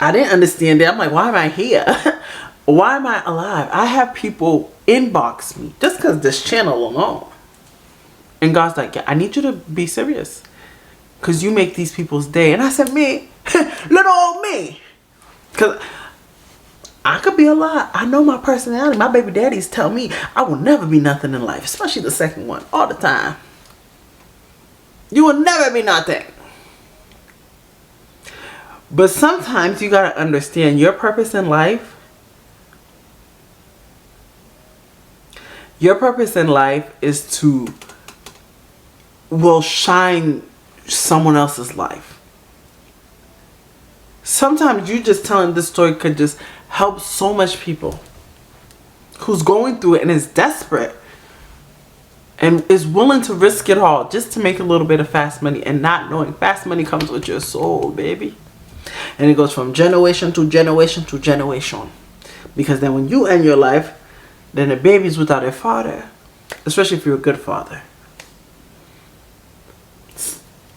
didn't understand it. I'm like, why am I here? Why am I alive? I have people inbox me just because this channel alone. And God's like, yeah, I need you to be serious. Because you make these people's day. And I said, me? Little old me. Because I could be a lot. I know my personality. My baby daddies tell me I will never be nothing in life, especially the second one, all the time. You will never be nothing. But sometimes you got to understand your purpose in life. Your purpose in life is to shine someone else's life. Sometimes you just telling this story could just help so much people who's going through it and is desperate and is willing to risk it all just to make a little bit of fast money, and not knowing fast money comes with your soul, baby. And it goes from generation to generation to generation. Because then when you end your life, then the baby's without a father. Especially if you're a good father.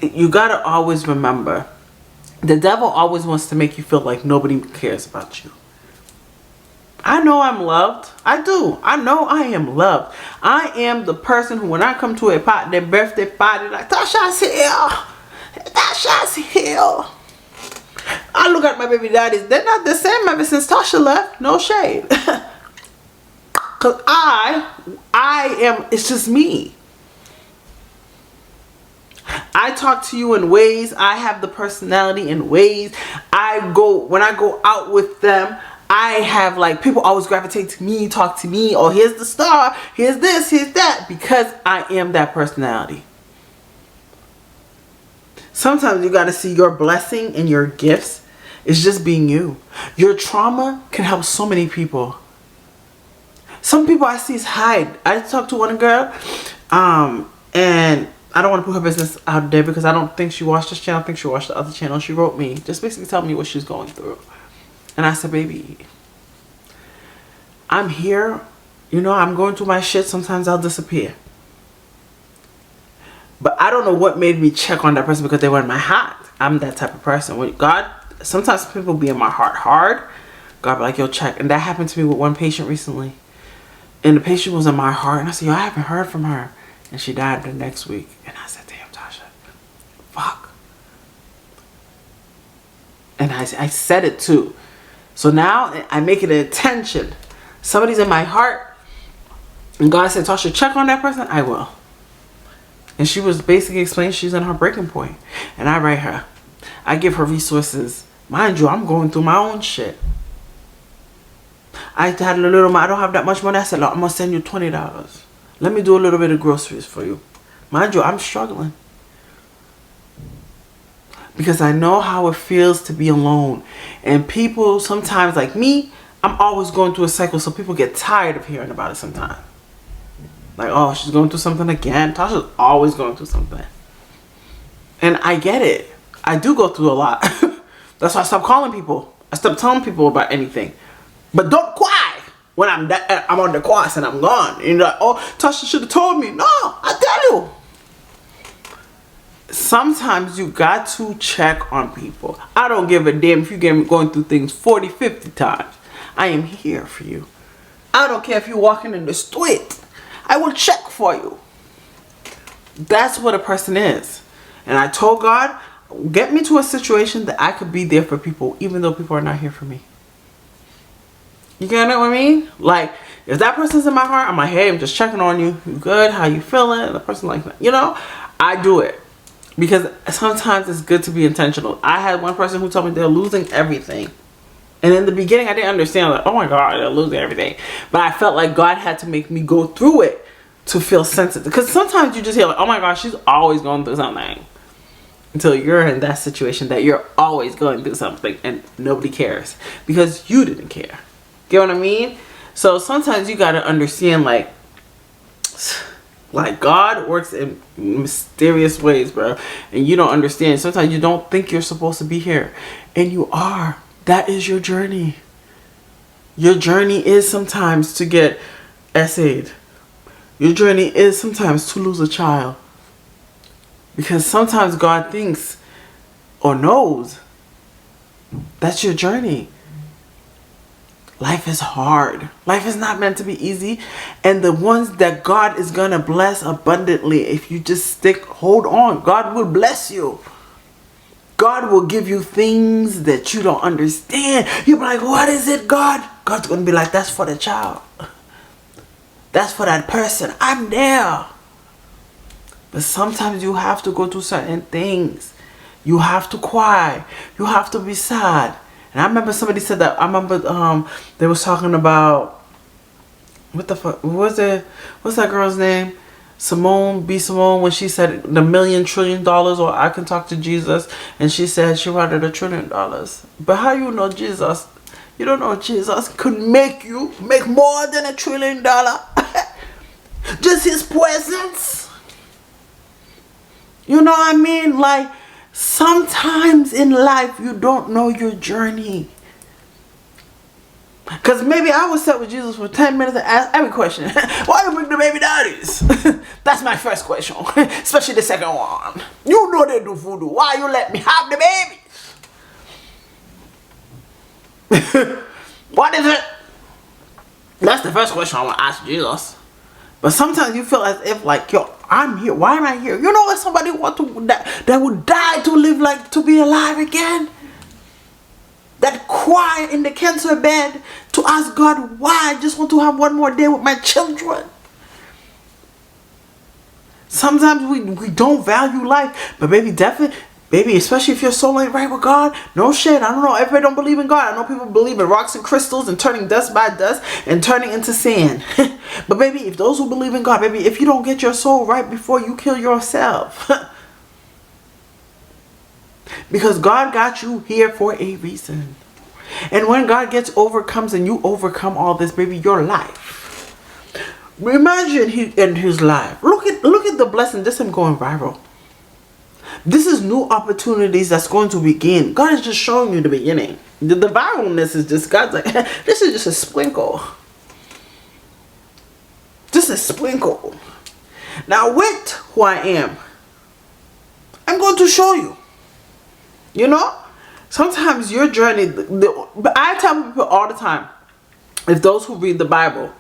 You gotta always remember, the devil always wants to make you feel like nobody cares about you. I know I'm loved. I do. I know I am loved. I am the person who, when I come to a party, their birthday party, like, Tasha's here. Tasha's here. I look at my baby daddies. They're not the same ever since Tasha left. No shade. Because I am, it's just me. I talk to you in ways. I have the personality in ways. When I go out with them, I have like, people always gravitate to me, talk to me. Oh, here's the star. Here's this, here's that. Because I am that personality. Sometimes you got to see your blessing and your gifts is just being you. Your trauma can help so many people. Some people I see is hide. I talked to one girl, and I don't want to put her business out there because I don't think she watched this channel. I think she watched the other channel. She wrote me, just basically telling me what she's going through. And I said, baby, I'm here. You know, I'm going through my shit. Sometimes I'll disappear. But I don't know what made me check on that person because they were in my heart. I'm that type of person. When God, sometimes people be in my heart hard. God be like, yo, check. And that happened to me with one patient recently. And the patient was in my heart. And I said, yo, I haven't heard from her. And she died the next week. And I said, damn, Tasha, fuck. And I said it too. So now I make it an intention. Somebody's in my heart. And God said, Tasha, check on that person. I will. And she was basically explaining she's in her breaking point. And I write her. I give her resources. Mind you, I'm going through my own shit. I had a little, I don't have that much money. I said, look, I'm going to send you $20. Let me do a little bit of groceries for you. Mind you, I'm struggling. Because I know how it feels to be alone. And people, sometimes like me, I'm always going through a cycle. So people get tired of hearing about it sometimes. Like, oh, she's going through something again. Tasha's always going through something. And I get it. I do go through a lot. That's why I stopped calling people. I stopped telling people about anything. But don't cry when I'm on the course and I'm gone. And you're like, oh, Tasha should have told me. No, I tell you. Sometimes you got to check on people. I don't give a damn if you're going through things 40, 50 times. I am here for you. I don't care if you're walking in the street. I will check for you. That's what a person is. And I told God, get me to a situation that I could be there for people, even though people are not here for me. You get what I mean? Like, if that person's in my heart, I'm like, hey, I'm just checking on you. You good? How you feeling? The person like that. You know, I do it. Because sometimes it's good to be intentional. I had one person who told me they're losing everything. And in the beginning, I didn't understand, like, oh my God, they're losing everything. But I felt like God had to make me go through it to feel sensitive. Because sometimes you just hear like, oh my gosh, she's always going through something. Until you're in that situation that you're always going through something and nobody cares. Because you didn't care. Get what I mean? So sometimes you got to understand, like God works in mysterious ways, bro. And you don't understand. Sometimes you don't think you're supposed to be here. And you are. That is your journey. Your journey is sometimes to get essayed. Your journey is sometimes to lose a child. Because sometimes God thinks or knows that's your journey. Life is hard. Life is not meant to be easy. And the ones that God is going to bless abundantly, if you just hold on, God will bless you. God will give you things that you don't understand. You'll be like, what is it, God? God's going to be like, that's for the child. That's for that person. I'm there. But sometimes you have to go through certain things. You have to cry. You have to be sad. And I remember somebody said that. I remember they was talking about, what the fuck was it? What's that girl's name? Simone, when she said the $1 trillion, or I can talk to Jesus, and she said she wanted $1 trillion. But how you know Jesus? You don't know Jesus could make you make more than $1 trillion. Just his presence. You know what I mean? Like, sometimes in life you don't know your journey. Because maybe I was set with Jesus for 10 minutes and ask every question. Why you bring the baby daddies? That's my first question. Especially the second one. You know they do voodoo. Why you let me have the babies? What is it? That's the first question I want to ask Jesus. But sometimes you feel as if like, yo, I'm here. Why am I here? You know what somebody want to that would die to live, like to be alive again? That cry in the cancer bed to ask God why. I just want to have one more day with my children. Sometimes we don't value life. But baby, definitely, baby, especially if your soul ain't right with God. No shit. I don't know. Everybody don't believe in God. I know people believe in rocks and crystals and turning dust by dust and turning into sand. But baby, if those who believe in God, baby, if you don't get your soul right before you kill yourself. Because God got you here for a reason. And when God overcomes and you overcome all this, baby, your life. Imagine he in his life. Look at the blessing. This him going viral. This is new opportunities that's going to begin. God is just showing you the beginning. The viralness is just, God's like, this is just a sprinkle. Just a sprinkle. Now with who I am, I'm going to show you. You know, sometimes your journey, but I tell people all the time, if those who read the Bible,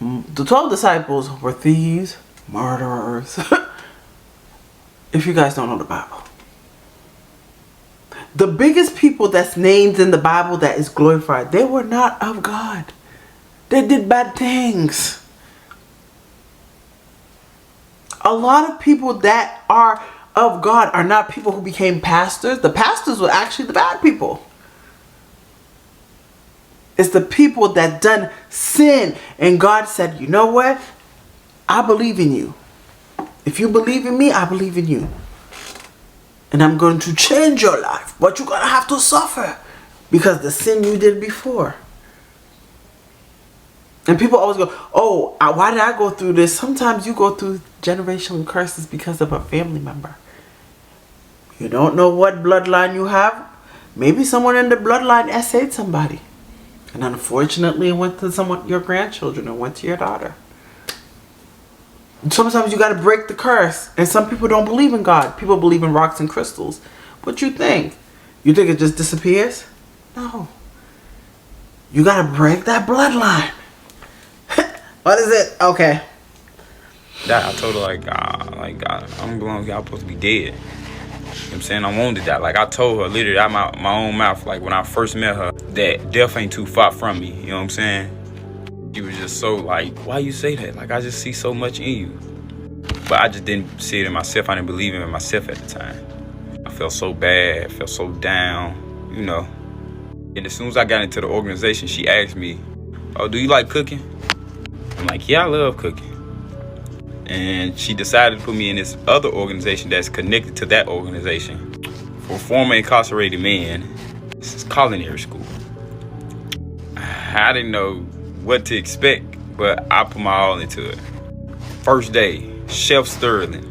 the 12 disciples were thieves, murderers. If you guys don't know the Bible. The biggest people that's named in the Bible that is glorified, they were not of God. They did bad things. A lot of people that are of God are not people who became pastors. The pastors were actually the bad people. It's the people that done sin. And God said, you know what? I believe in you. If you believe in me, I believe in you. And I'm going to change your life. But you're going to have to suffer. Because the sin you did before. And people always go, oh, why did I go through this? Sometimes you go through generational curses because of a family member. You don't know what bloodline you have. Maybe someone in the bloodline essayed somebody. And unfortunately it went to your grandchildren or went to your daughter. And sometimes you got to break the curse. And some people don't believe in God. People believe in rocks and crystals. What you think? You think it just disappears? No. You got to break that bloodline. What is it? Okay. That I told her like God, I'm going, y'all supposed to be dead. You know what I'm saying? I wanted that. Like I told her literally out my own mouth, like when I first met her, that death ain't too far from me. You know what I'm saying? She was just so like, why you say that? Like I just see so much in you. But I just didn't see it in myself. I didn't believe in myself at the time. I felt so bad, I felt so down, you know. And as soon as I got into the organization, she asked me, oh, do you like cooking? I'm like, yeah, I love cooking. And she decided to put me in this other organization that's connected to that organization. For a former incarcerated man, this is culinary school. I didn't know what to expect, but I put my all into it. First day, Chef Sterling,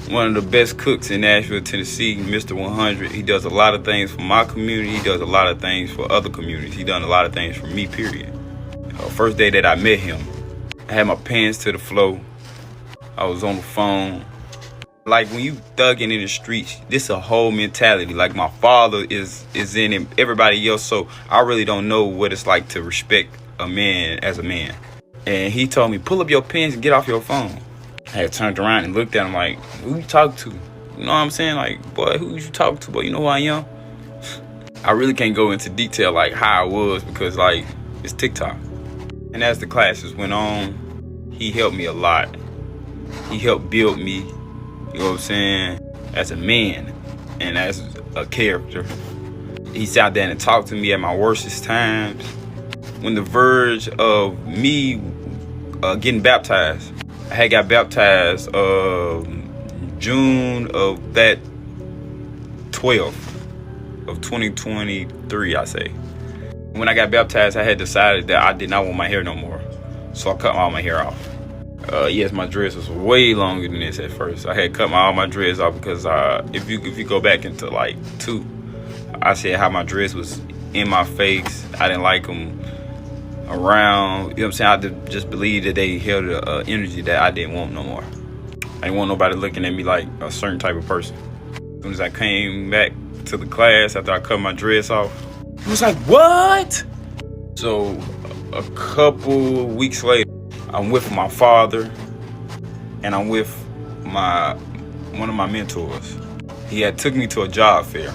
one of the best cooks in Nashville, Tennessee, Mr. 100. He does a lot of things for my community. He does a lot of things for other communities. He done a lot of things for me, period. First day that I met him, I had my pants to the floor. I was on the phone. Like when you thugging in the streets, this is a whole mentality. Like my father is in him, everybody else. So I really don't know what it's like to respect a man as a man. And he told me, pull up your pants and get off your phone. I had turned around and looked at him like, who you talking to? You know what I'm saying? Like, boy, who you talking to? Boy, you know who I am? I really can't go into detail like how I was because like it's TikTok. And as the classes went on, he helped me a lot. He helped build me, you know what I'm saying, as a man and as a character. He sat there and talked to me at my worstest times. When the verge of me getting baptized, I had got baptized June of that 12th of 2023, I say. When I got baptized, I had decided that I did not want my hair no more. So I cut all my hair off. Yes, my dreads was way longer than this at first. I had cut all my dreads off because if you go back into like 2, I said how my dreads was in my face. I didn't like them around. You know what I'm saying? I just believed that they held an energy that I didn't want no more. I didn't want nobody looking at me like a certain type of person. As soon as I came back to the class after I cut my dreads off, it was like, what? So a couple weeks later, I'm with my father and I'm with one of my mentors. He had took me to a job fair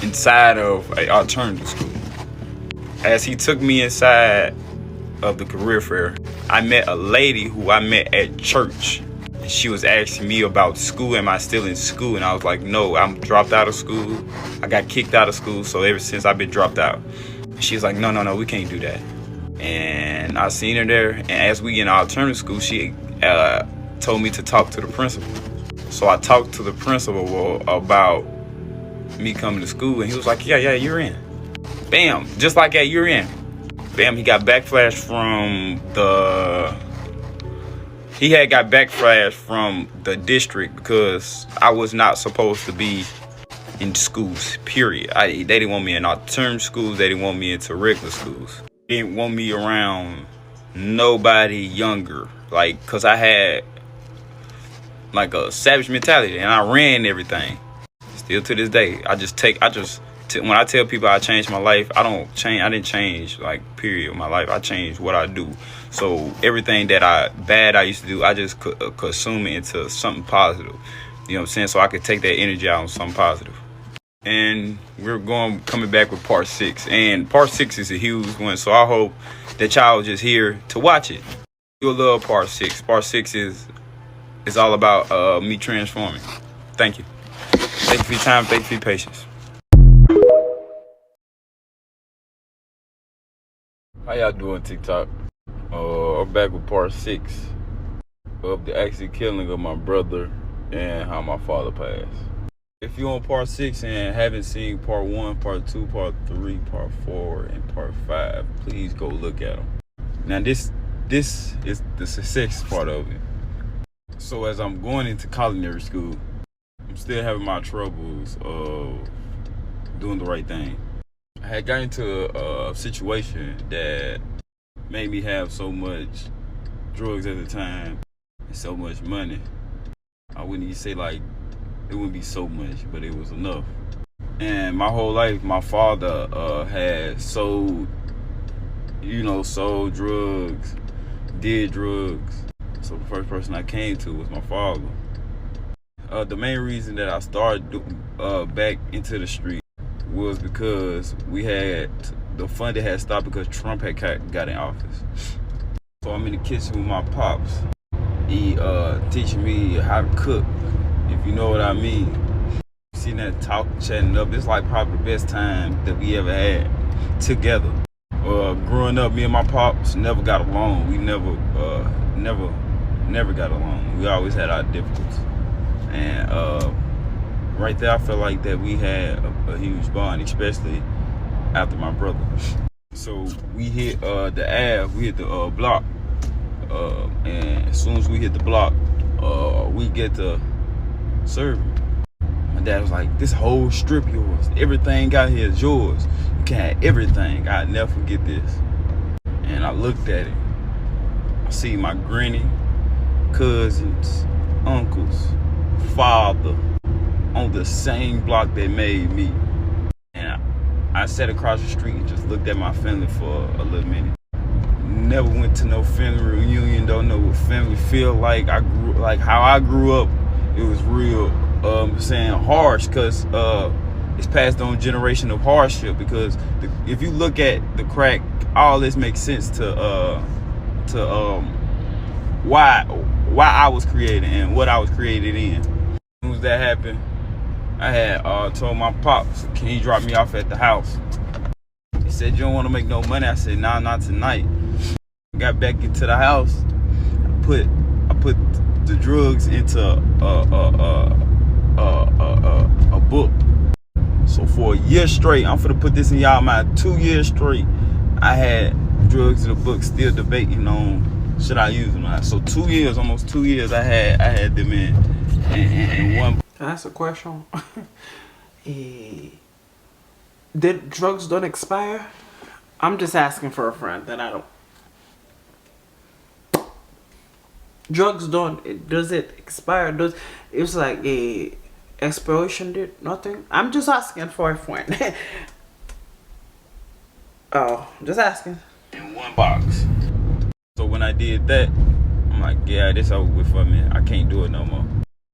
inside of an alternative school. As he took me inside of the career fair, I met a lady who I met at church. And she was asking me about school. Am I still in school? And I was like, no, I'm dropped out of school. I got kicked out of school. So ever since I've been dropped out. She was like, no, we can't do that. And I seen her there. And as we in alternative school, she told me to talk to the principal. So I talked to the principal about me coming to school. And he was like, yeah, you're in. Bam, just like that, you're in. Bam, he got backlash from the district because I was not supposed to be in schools, period. They didn't want me in alternative schools. They didn't want me into regular schools. They didn't want me around nobody younger, like, because I had like a savage mentality and I ran everything. Still to this day, when I tell people I changed my life, I didn't change like period my life. I changed what I do. So everything that I used to do, I just could consume it into something positive. You know what I'm saying? So I could take that energy out on something positive. And we're coming back with part 6. And part 6 is a huge one. So I hope that y'all just here to watch it. You'll love part 6. Part 6 is all about me transforming. Thank you. Thank you for your time. Thank you for your patience. How y'all doing, TikTok? I'm back with part 6 of the actual killing of my brother and how my father passed. If you're on part 6 and haven't seen part 1, part 2, part 3, part 4, and part 5, please go look at them. Now this is the success part of it. So as I'm going into culinary school, I'm still having my troubles of doing the right thing. I had got into a situation that made me have so much drugs at the time and so much money. I wouldn't even say like it wouldn't be so much, but it was enough. And my whole life, my father had sold drugs, did drugs. So the first person I came to was my father. The main reason that I started back into the street was because the funding had stopped because Trump had got in office. So I'm in the kitchen with my pops. He teaching me how to cook, if you know what I mean. Sitting there talking, chatting up. It's like probably the best time that we ever had together. Growing up, me and my pops never got along. We never got along. We always had our difficulties. And right there, I felt like that we had a huge bond, especially after my brother. So we hit the Ave, we hit the block, and as soon as we hit the block, we get to serving. My dad was like, "This whole strip yours. Everything out here is yours. You can have everything." I'll never forget this. And I looked at it. I see my granny, cousins, uncles, father on the same block that made me. And I sat across the street and just looked at my family for a little minute. Never went to no family reunion, don't know what family feel like. How I grew up, it was real saying harsh, because it's passed on generation of hardship. Because if you look at the crack, all this makes sense to why I was created and what I was created in. As soon as that happened, I had told my pops, can he drop me off at the house? He said, you don't want to make no money? I said, nah, not tonight. Got back into the house. I put the drugs into a book. So for a year straight, I'm finna put this in y'all mind. 2 years straight, I had drugs in the book, still debating on should I use them or not. So 2 years, almost 2 years, I had them in one. Can I ask a question? Did drugs don't expire? I'm just asking for a friend that I don't. Drugs don't. Does it expire? It's like a expiration date? Nothing. I'm just asking for a friend. Oh, just asking. In one box. So when I did that, I'm like, yeah, this over with for me. I can't do it no more.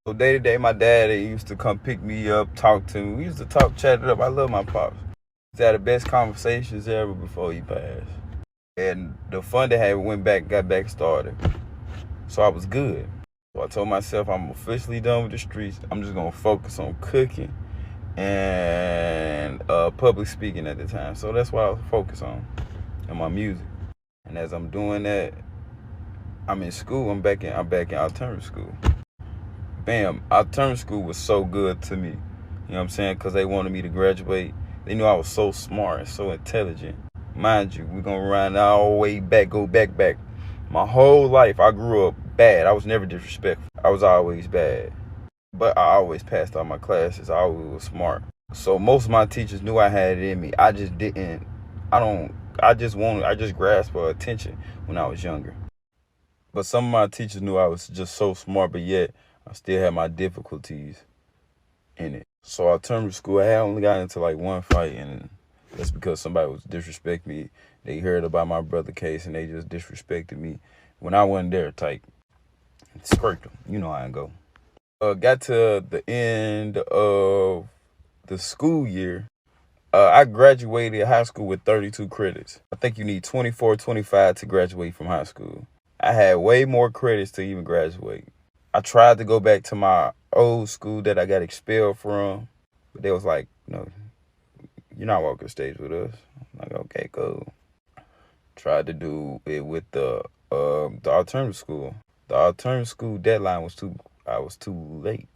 So day to day, my dad used to come pick me up, talk to me. We used to talk, chat it up. I love my pops. He had the best conversations ever before he passed. And the fun that had got back started. So I was good. So I told myself I'm officially done with the streets. I'm just gonna focus on cooking and public speaking at the time. So that's what I was focused on, and my music. And as I'm doing that, I'm in school. I'm back in alternative school. Bam, alternative school was so good to me. You know what I'm saying? Because they wanted me to graduate. They knew I was so smart and so intelligent. Mind you, we're gonna run all the way back, go back. My whole life, I grew up bad. I was never disrespectful. I was always bad. But I always passed all my classes. I always was smart. So most of my teachers knew I had it in me. I just didn't. I just grasped for attention when I was younger. But some of my teachers knew I was just so smart, but yet I still had my difficulties in it. So alternative school, I had only got into like one fight, and that's because somebody was disrespecting me. They heard about my brother case, and they just disrespected me when I wasn't there, type. Scraped them. You know how I go. Got to the end of the school year. I graduated high school with 32 credits. I think you need 24, 25 to graduate from high school. I had way more credits to even graduate. I tried to go back to my old school that I got expelled from, but they was like, no, you're not walking the stage with us. I'm like, okay, cool. Tried to do it with the alternative school. The alternative school deadline I was too late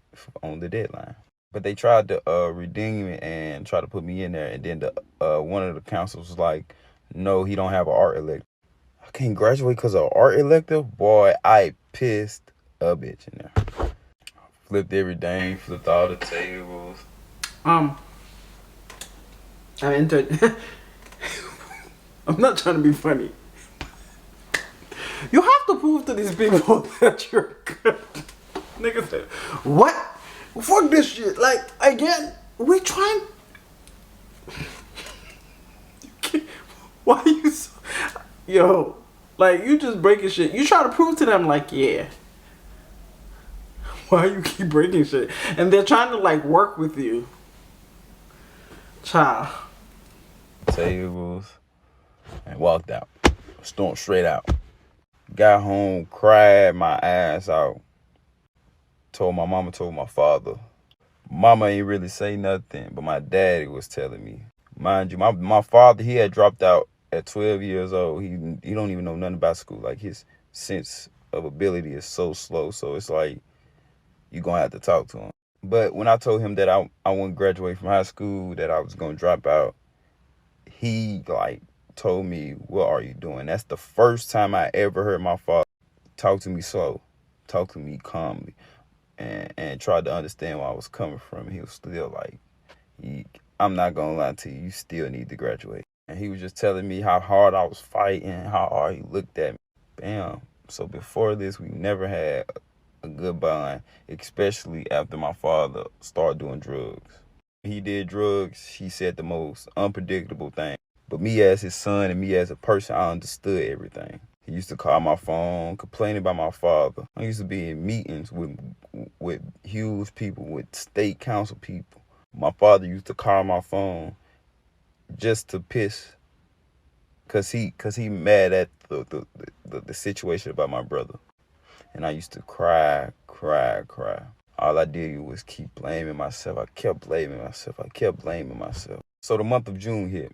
on the deadline. But they tried to redeem it and try to put me in there. And then one of the councils was like, no, he don't have an art elective. I can't graduate because of art elective? Boy, I pissed a bitch in there. Flipped everything, flipped all the tables. I entered. I'm not trying to be funny. You have to prove to these people that you're good. Nigga said, what? Fuck this shit. Like, again, we trying. Why are you so. Yo, like, you just breaking shit. You try to prove to them, like, yeah. Why you keep breaking shit? And they're trying to, like, work with you. Child. Tables. And walked out. Stormed straight out. Got home, cried my ass out. Told my mama, told my father. Mama ain't really say nothing, but my daddy was telling me. Mind you, my father, he had dropped out at 12 years old. He don't even know nothing about school. Like, his sense of ability is so slow. So it's like, you're going to have to talk to him. But when I told him that I wouldn't graduate from high school, that I was going to drop out, he, like, told me, what are you doing? That's the first time I ever heard my father talk to me slow, talk to me calmly, and tried to understand where I was coming from. He was still like, I'm not going to lie to you, you still need to graduate. And he was just telling me how hard I was fighting, how hard he looked at me. Bam. So before this, we never had a good bond, especially after my father started doing drugs. He did drugs, he said the most unpredictable thing. But me as his son and me as a person, I understood everything. He used to call my phone, complaining about my father. I used to be in meetings with huge people, with state council people. My father used to call my phone just to piss, cause he mad at the situation about my brother. And I used to cry. All I did was keep blaming myself. I kept blaming myself. So the month of June hit.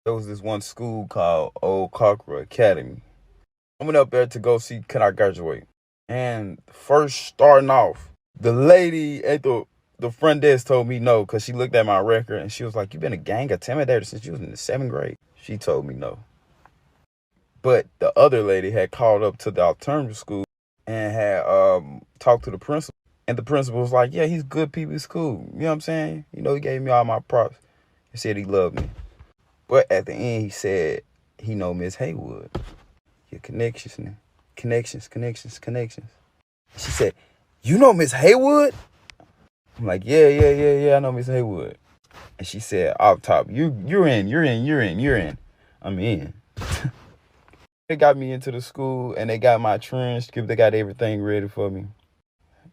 There was this one school called Old Cockra Academy. I went up there to go see can I graduate. And first starting off, the lady at the front desk told me no, because she looked at my record and she was like, "You been a gang intimidator since you was in the 7th grade." She told me no. But the other lady had called up to the alternative school and had talked to the principal. And the principal was like, "Yeah, he's good people, he's cool." You know what I'm saying? You know, he gave me all my props. He said he loved me. But at the end, he said he know Miss Haywood. Your connections, man. Connections. She said, "You know Miss Haywood?" I'm like, yeah, I know Miss Haywood. And she said, off top, you're in. I'm in. They got me into the school and they got my transcript. They got everything ready for me.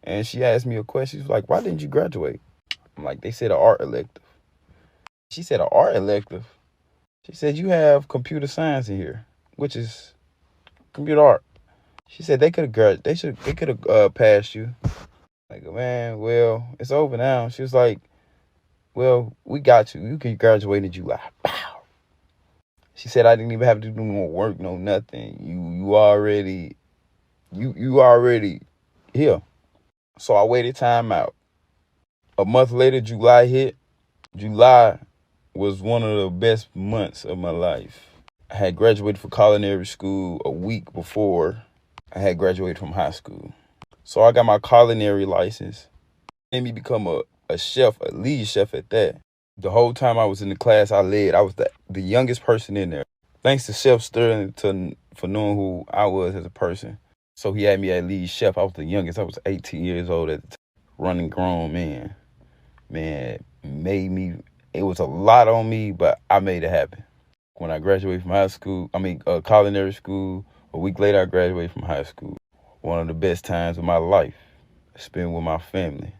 And she asked me a question. She was like, "Why didn't you graduate?" I'm like, "They said an art elective." She said, "An art elective?" She said, "You have computer science in here, which is computer art." She said they could have passed you. Like, man, well, it's over now. She was like, "Well, we got you. You can graduate in July." Pow. She said I didn't even have to do no work, no nothing. You already here. So I waited time out. A month later, July hit. July was one of the best months of my life. I had graduated from culinary school a week before I had graduated from high school. So I got my culinary license. Made me become a chef, a lead chef at that. The whole time I was in the class I led, I was the youngest person in there. Thanks to Chef Sterling for knowing who I was as a person. So he had me at lead chef. I was the youngest. I was 18 years old at the time. Running grown man. Man, made me, it was a lot on me, but I made it happen. When I graduated from culinary school, a week later I graduated from high school. One of the best times of my life, spent with my family.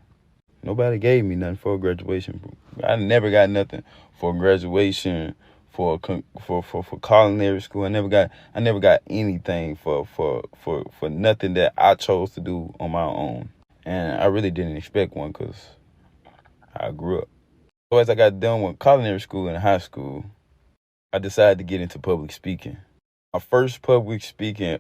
Nobody gave me nothing for graduation. I never got nothing for graduation, for culinary school. I never got anything for nothing that I chose to do on my own. And I really didn't expect one because I grew up. So as I got done with culinary school and high school, I decided to get into public speaking. My first public speaking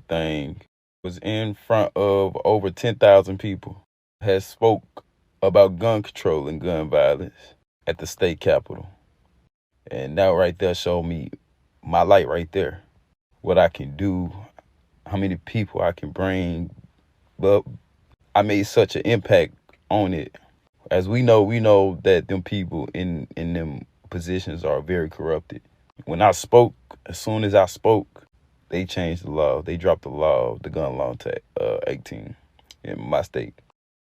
thing was in front of over 10,000 people. Had spoke about gun control and gun violence at the state capitol. And that right there showed me my light right there. What I can do, how many people I can bring. But I made such an impact on it. As we know that them people in them positions are very corrupted. When I spoke, as soon as I spoke, they changed the law. They dropped the law, the gun law to 18 in my state.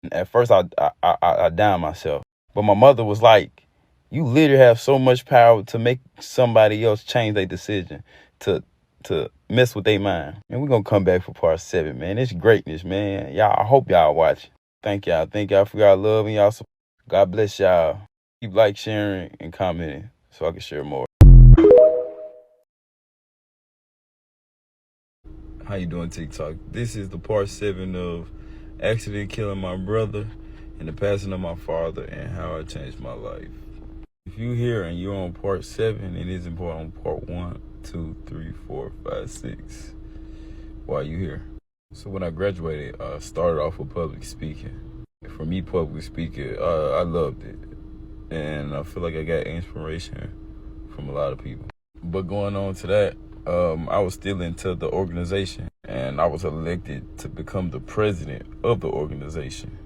And at first, I downed myself. But my mother was like, "You literally have so much power to make somebody else change their decision, to mess with their mind." And we're going to come back for part 7, man. It's greatness, man. Y'all, I hope y'all watch. Thank y'all. Thank y'all for y'all love and y'all support. God bless y'all. Keep like, sharing, and commenting so I can share more. How you doing, TikTok? This is the part 7 of accident killing my brother and the passing of my father and how it changed my life. If you here and you're on part 7, it is important on part 1, 2, 3, 4, 5, 6. Why are you here? So when I graduated, I started off with public speaking. For me, public speaking, I loved it. And I feel like I got inspiration from a lot of people. But going on to that, I was still into the organization, and I was elected to become the president of the organization.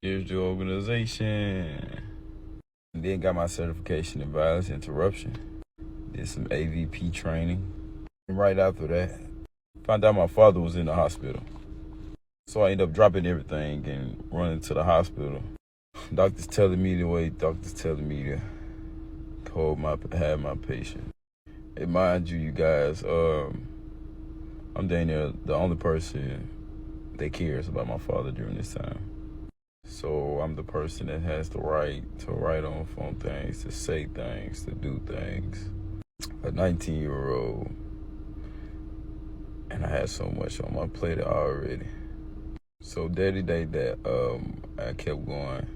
Here's the organization. And then got my certification in violence interruption. Did some AVP training. And right after that, found out my father was in the hospital. So I ended up dropping everything and running to the hospital. Doctors telling me the way doctors telling me to have my patient. And mind you, you guys, I'm dang near the only person that cares about my father during this time. So I'm the person that has the right to write on things, to say things, to do things. A 19-year-old, and I had so much on my plate already. So daddy day that I kept going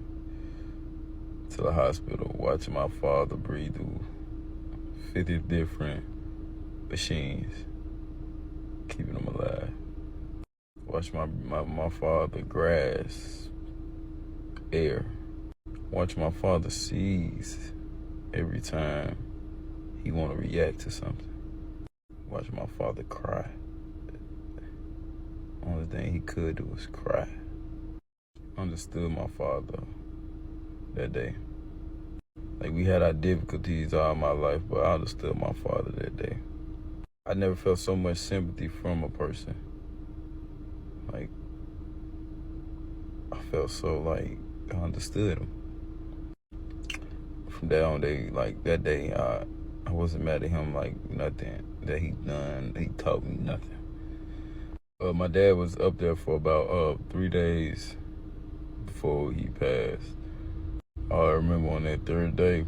to the hospital, watching my father breathe through 50 different machines, keeping him alive. Watch my father grasp air. Watch my father seize every time he want to react to something. Watch my father cry. Only thing he could do was cry. Understood my father that day. Like, we had our difficulties all my life, but I understood my father that day. I never felt so much sympathy from a person. Like, I felt so like I understood him. From that on day, like that day, I wasn't mad at him, like nothing that he done. He taught me nothing. My dad was up there for about 3 days before he passed. I remember on that third day,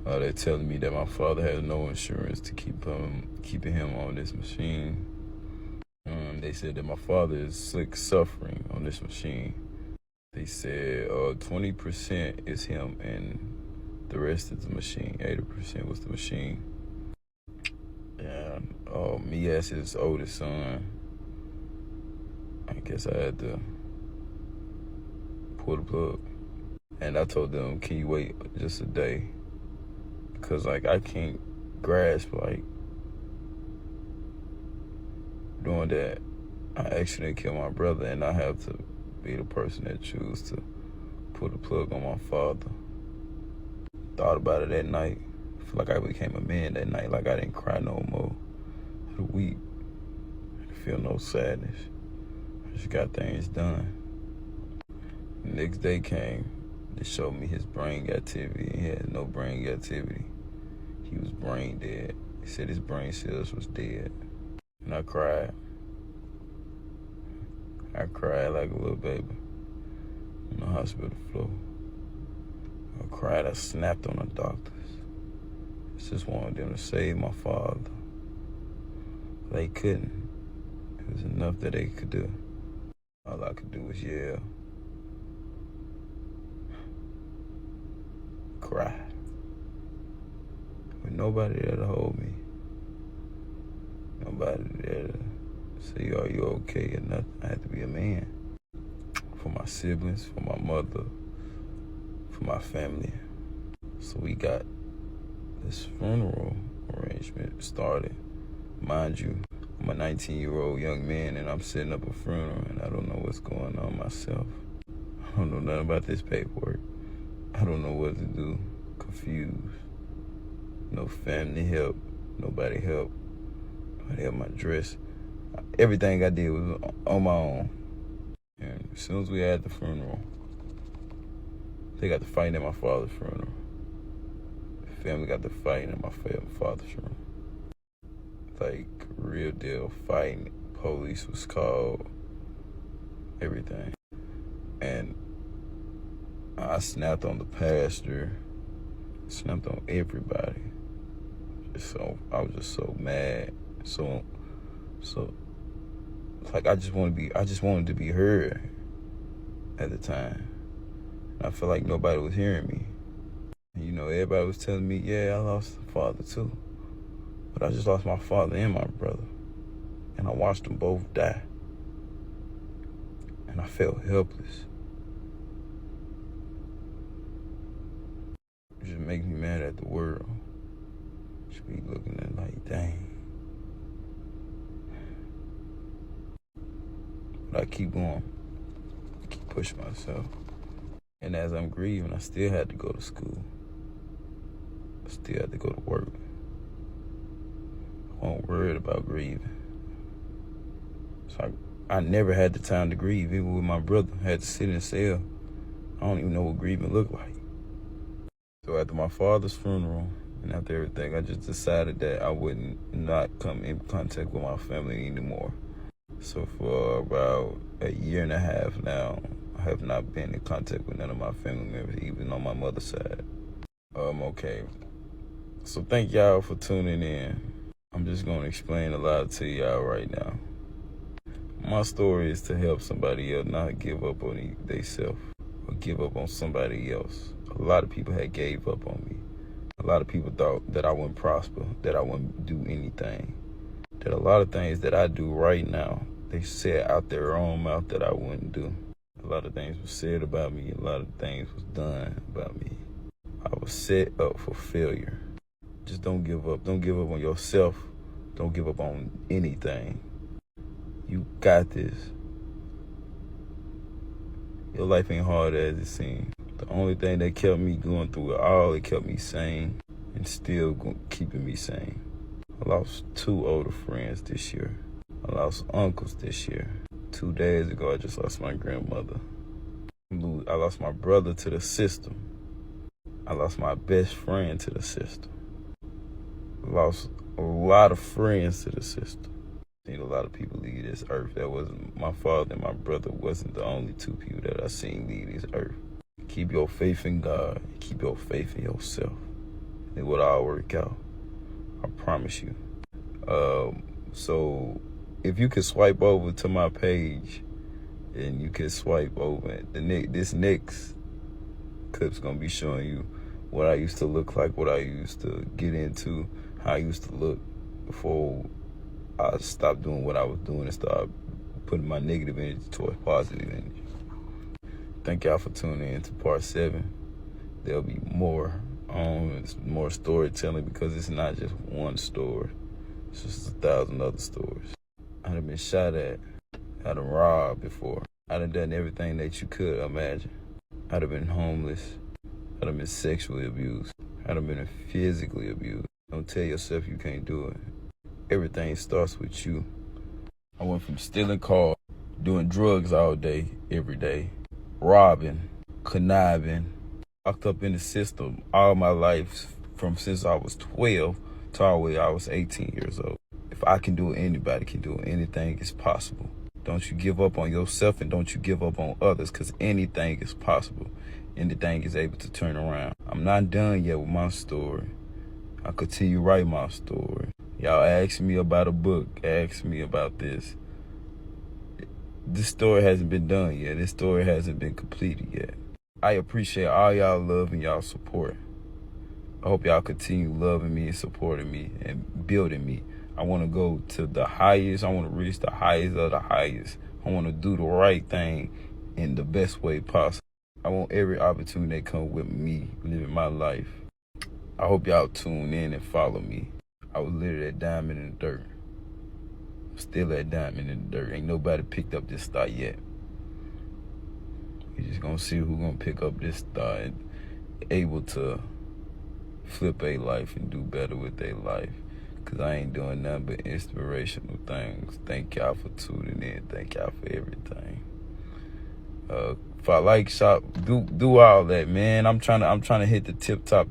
they telling me that my father had no insurance to keeping him on this machine. They said that my father is sick, suffering on this machine. They said 20% is him and the rest is the machine. 80% was the machine. And me as his oldest son, I guess I had to pull the plug. And I told them, can you wait just a day? Because like I can't grasp like doing that. I accidentally killed my brother, and I have to be the person that choose to pull the plug on my father. Thought about it that night. I feel like I became a man that night. Like I didn't cry no more. I had to weep. I didn't feel no sadness. I just got things done. The next day came. They showed me his brain activity. He had no brain activity. He was brain dead. They said his brain cells was dead. And I cried. I cried like a little baby on the hospital floor. I cried. I snapped on the doctors. I just wanted them to save my father. They couldn't. It was enough that they could do. All I could do was yell. Cry. With nobody there to hold me. Nobody there to say, are you okay or nothing. I had to be a man. For my siblings, for my mother, for my family. So we got this funeral arrangement started. Mind you, I'm a 19-year-old young man and I'm setting up a funeral and I don't know what's going on myself. I don't know nothing about this paperwork. I don't know what to do. Confused. No family help. Nobody help. Nobody help my dress. Everything I did was on my own. And as soon as we had the funeral, they got to fighting at my father's funeral. The family got to fighting at my father's funeral. Like, real deal fighting. Police was called. Everything. And I snapped on the pastor. Snapped on everybody. So I was just so mad. So like I just wanted to be heard at the time. And I felt like nobody was hearing me. And, you know, everybody was telling me, yeah, I lost a father too. But I just lost my father and my brother. And I watched them both die. And I felt helpless. It just makes me mad at the world. Just be looking at like, dang. But I keep going. I keep pushing myself. And as I'm grieving, I still had to go to school. I still had to go to work. I wasn't worried about grieving. So I never had the time to grieve, even with my brother. I had to sit in a cell. I don't even know what grieving looked like. So after my father's funeral And after everything, I just decided that I wouldn't not come in contact with my family anymore. So for about a year and a half now, I have not been in contact with none of my family members, even on my mother's side. Okay. So thank y'all for tuning in. I'm just going to explain a lot to y'all right now. My story is to help somebody else not give up on themselves or give up on somebody else. A lot of people had gave up on me. A lot of people thought that I wouldn't prosper, that I wouldn't do anything. That a lot of things that I do right now, they said out their own mouth that I wouldn't do. A lot of things were said about me. A lot of things was done about me. I was set up for failure. Just don't give up. Don't give up on yourself. Don't give up on anything. You got this. Your life ain't hard as it seems. The only thing that kept me going through it all, it kept me sane and still keeping me sane. I lost 2 older friends this year. I lost uncles this year. 2 days ago, I just lost my grandmother. I lost my brother to the system. I lost my best friend to the system. I lost a lot of friends to the system. Seen a lot of people leave this earth. That wasn't my father and my brother wasn't the only 2 people that I seen leave this earth. Keep your faith in God. Keep your faith in yourself. It will all work out. I promise you. So if you could swipe over to my page and you could swipe over, this next clip's gonna be showing you what I used to look like, what I used to get into, how I used to look before I stopped doing what I was doing and started putting my negative energy towards positive energy. Thank y'all for tuning in to part 7. There'll be more more storytelling because it's not just one story. It's just 1,000 other stories. I done been shot at. I done robbed before. I done everything that you could imagine. I done been homeless. I done been sexually abused. I done been physically abused. Don't tell yourself you can't do it. Everything starts with you. I went from stealing cars, doing drugs all day, every day, robbing, conniving, locked up in the system all my life from since I was 12 to all the way I was 18 years old. If I can do it, anybody can do it. Anything is possible. Don't you give up on yourself and don't you give up on others because anything is possible. Anything is able to turn around. I'm not done yet with my story. I'll continue to write my story. Y'all ask me about a book, ask me about this. This story hasn't been done yet. This story hasn't been completed yet. I appreciate all y'all love and y'all support. I hope y'all continue loving me and supporting me and building me. I want to go to the highest. I want to reach the highest of the highest. I want to do the right thing in the best way possible. I want every opportunity that comes with me living my life. I hope y'all tune in and follow me. I was literally that diamond in the dirt. Still that diamond in the dirt. Ain't nobody picked up this star yet. You're just gonna see who gonna pick up this star and able to flip a life and do better with their life. Cause I ain't doing nothing but inspirational things. Thank y'all for tuning in. Thank y'all for everything. If I like shop, do all that, man. I'm trying to hit the tip top.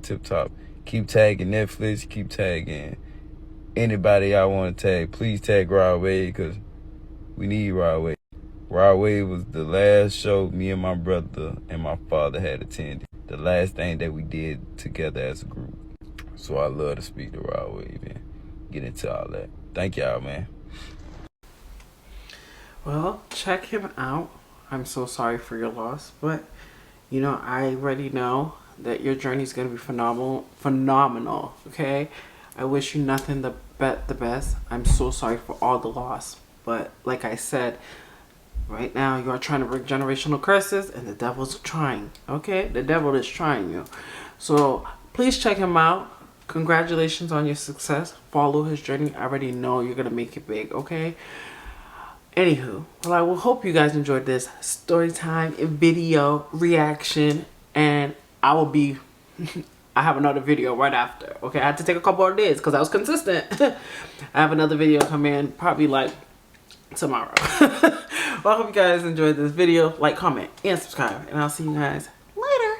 Keep tagging Netflix. Keep tagging anybody I want to tag. Please tag Rod Wade because we need Rod Wade. Rod Wade was the last show me and my brother and my father had attended. The last thing that we did together as a group. So I love to speak to Rod Wade, man. Get into all that. Thank y'all, man. Well, check him out. I'm so sorry for your loss, but you know, I already know that your journey is going to be phenomenal, okay? I wish you nothing the best. I'm so sorry for all the loss, but like I said, right now you are trying to break generational curses and the devil's trying, okay? The devil is trying you. So please check him out. Congratulations on your success. Follow his journey. I already know you're going to make it big, okay? Anywho, well, I will hope you guys enjoyed this story time video reaction, and I will be I have another video right after. Okay, I had to take a couple of days because I was consistent. I have another video come in probably like tomorrow. Well, I hope you guys enjoyed this video. Like, comment, and subscribe, and I'll see you guys later.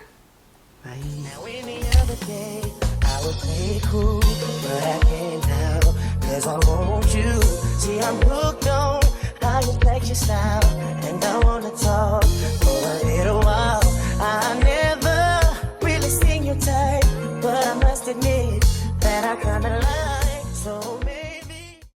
Bye. Now any other day, I would play cool, but I can't now, cause I want you. See, I'm hooked on how you flex your style.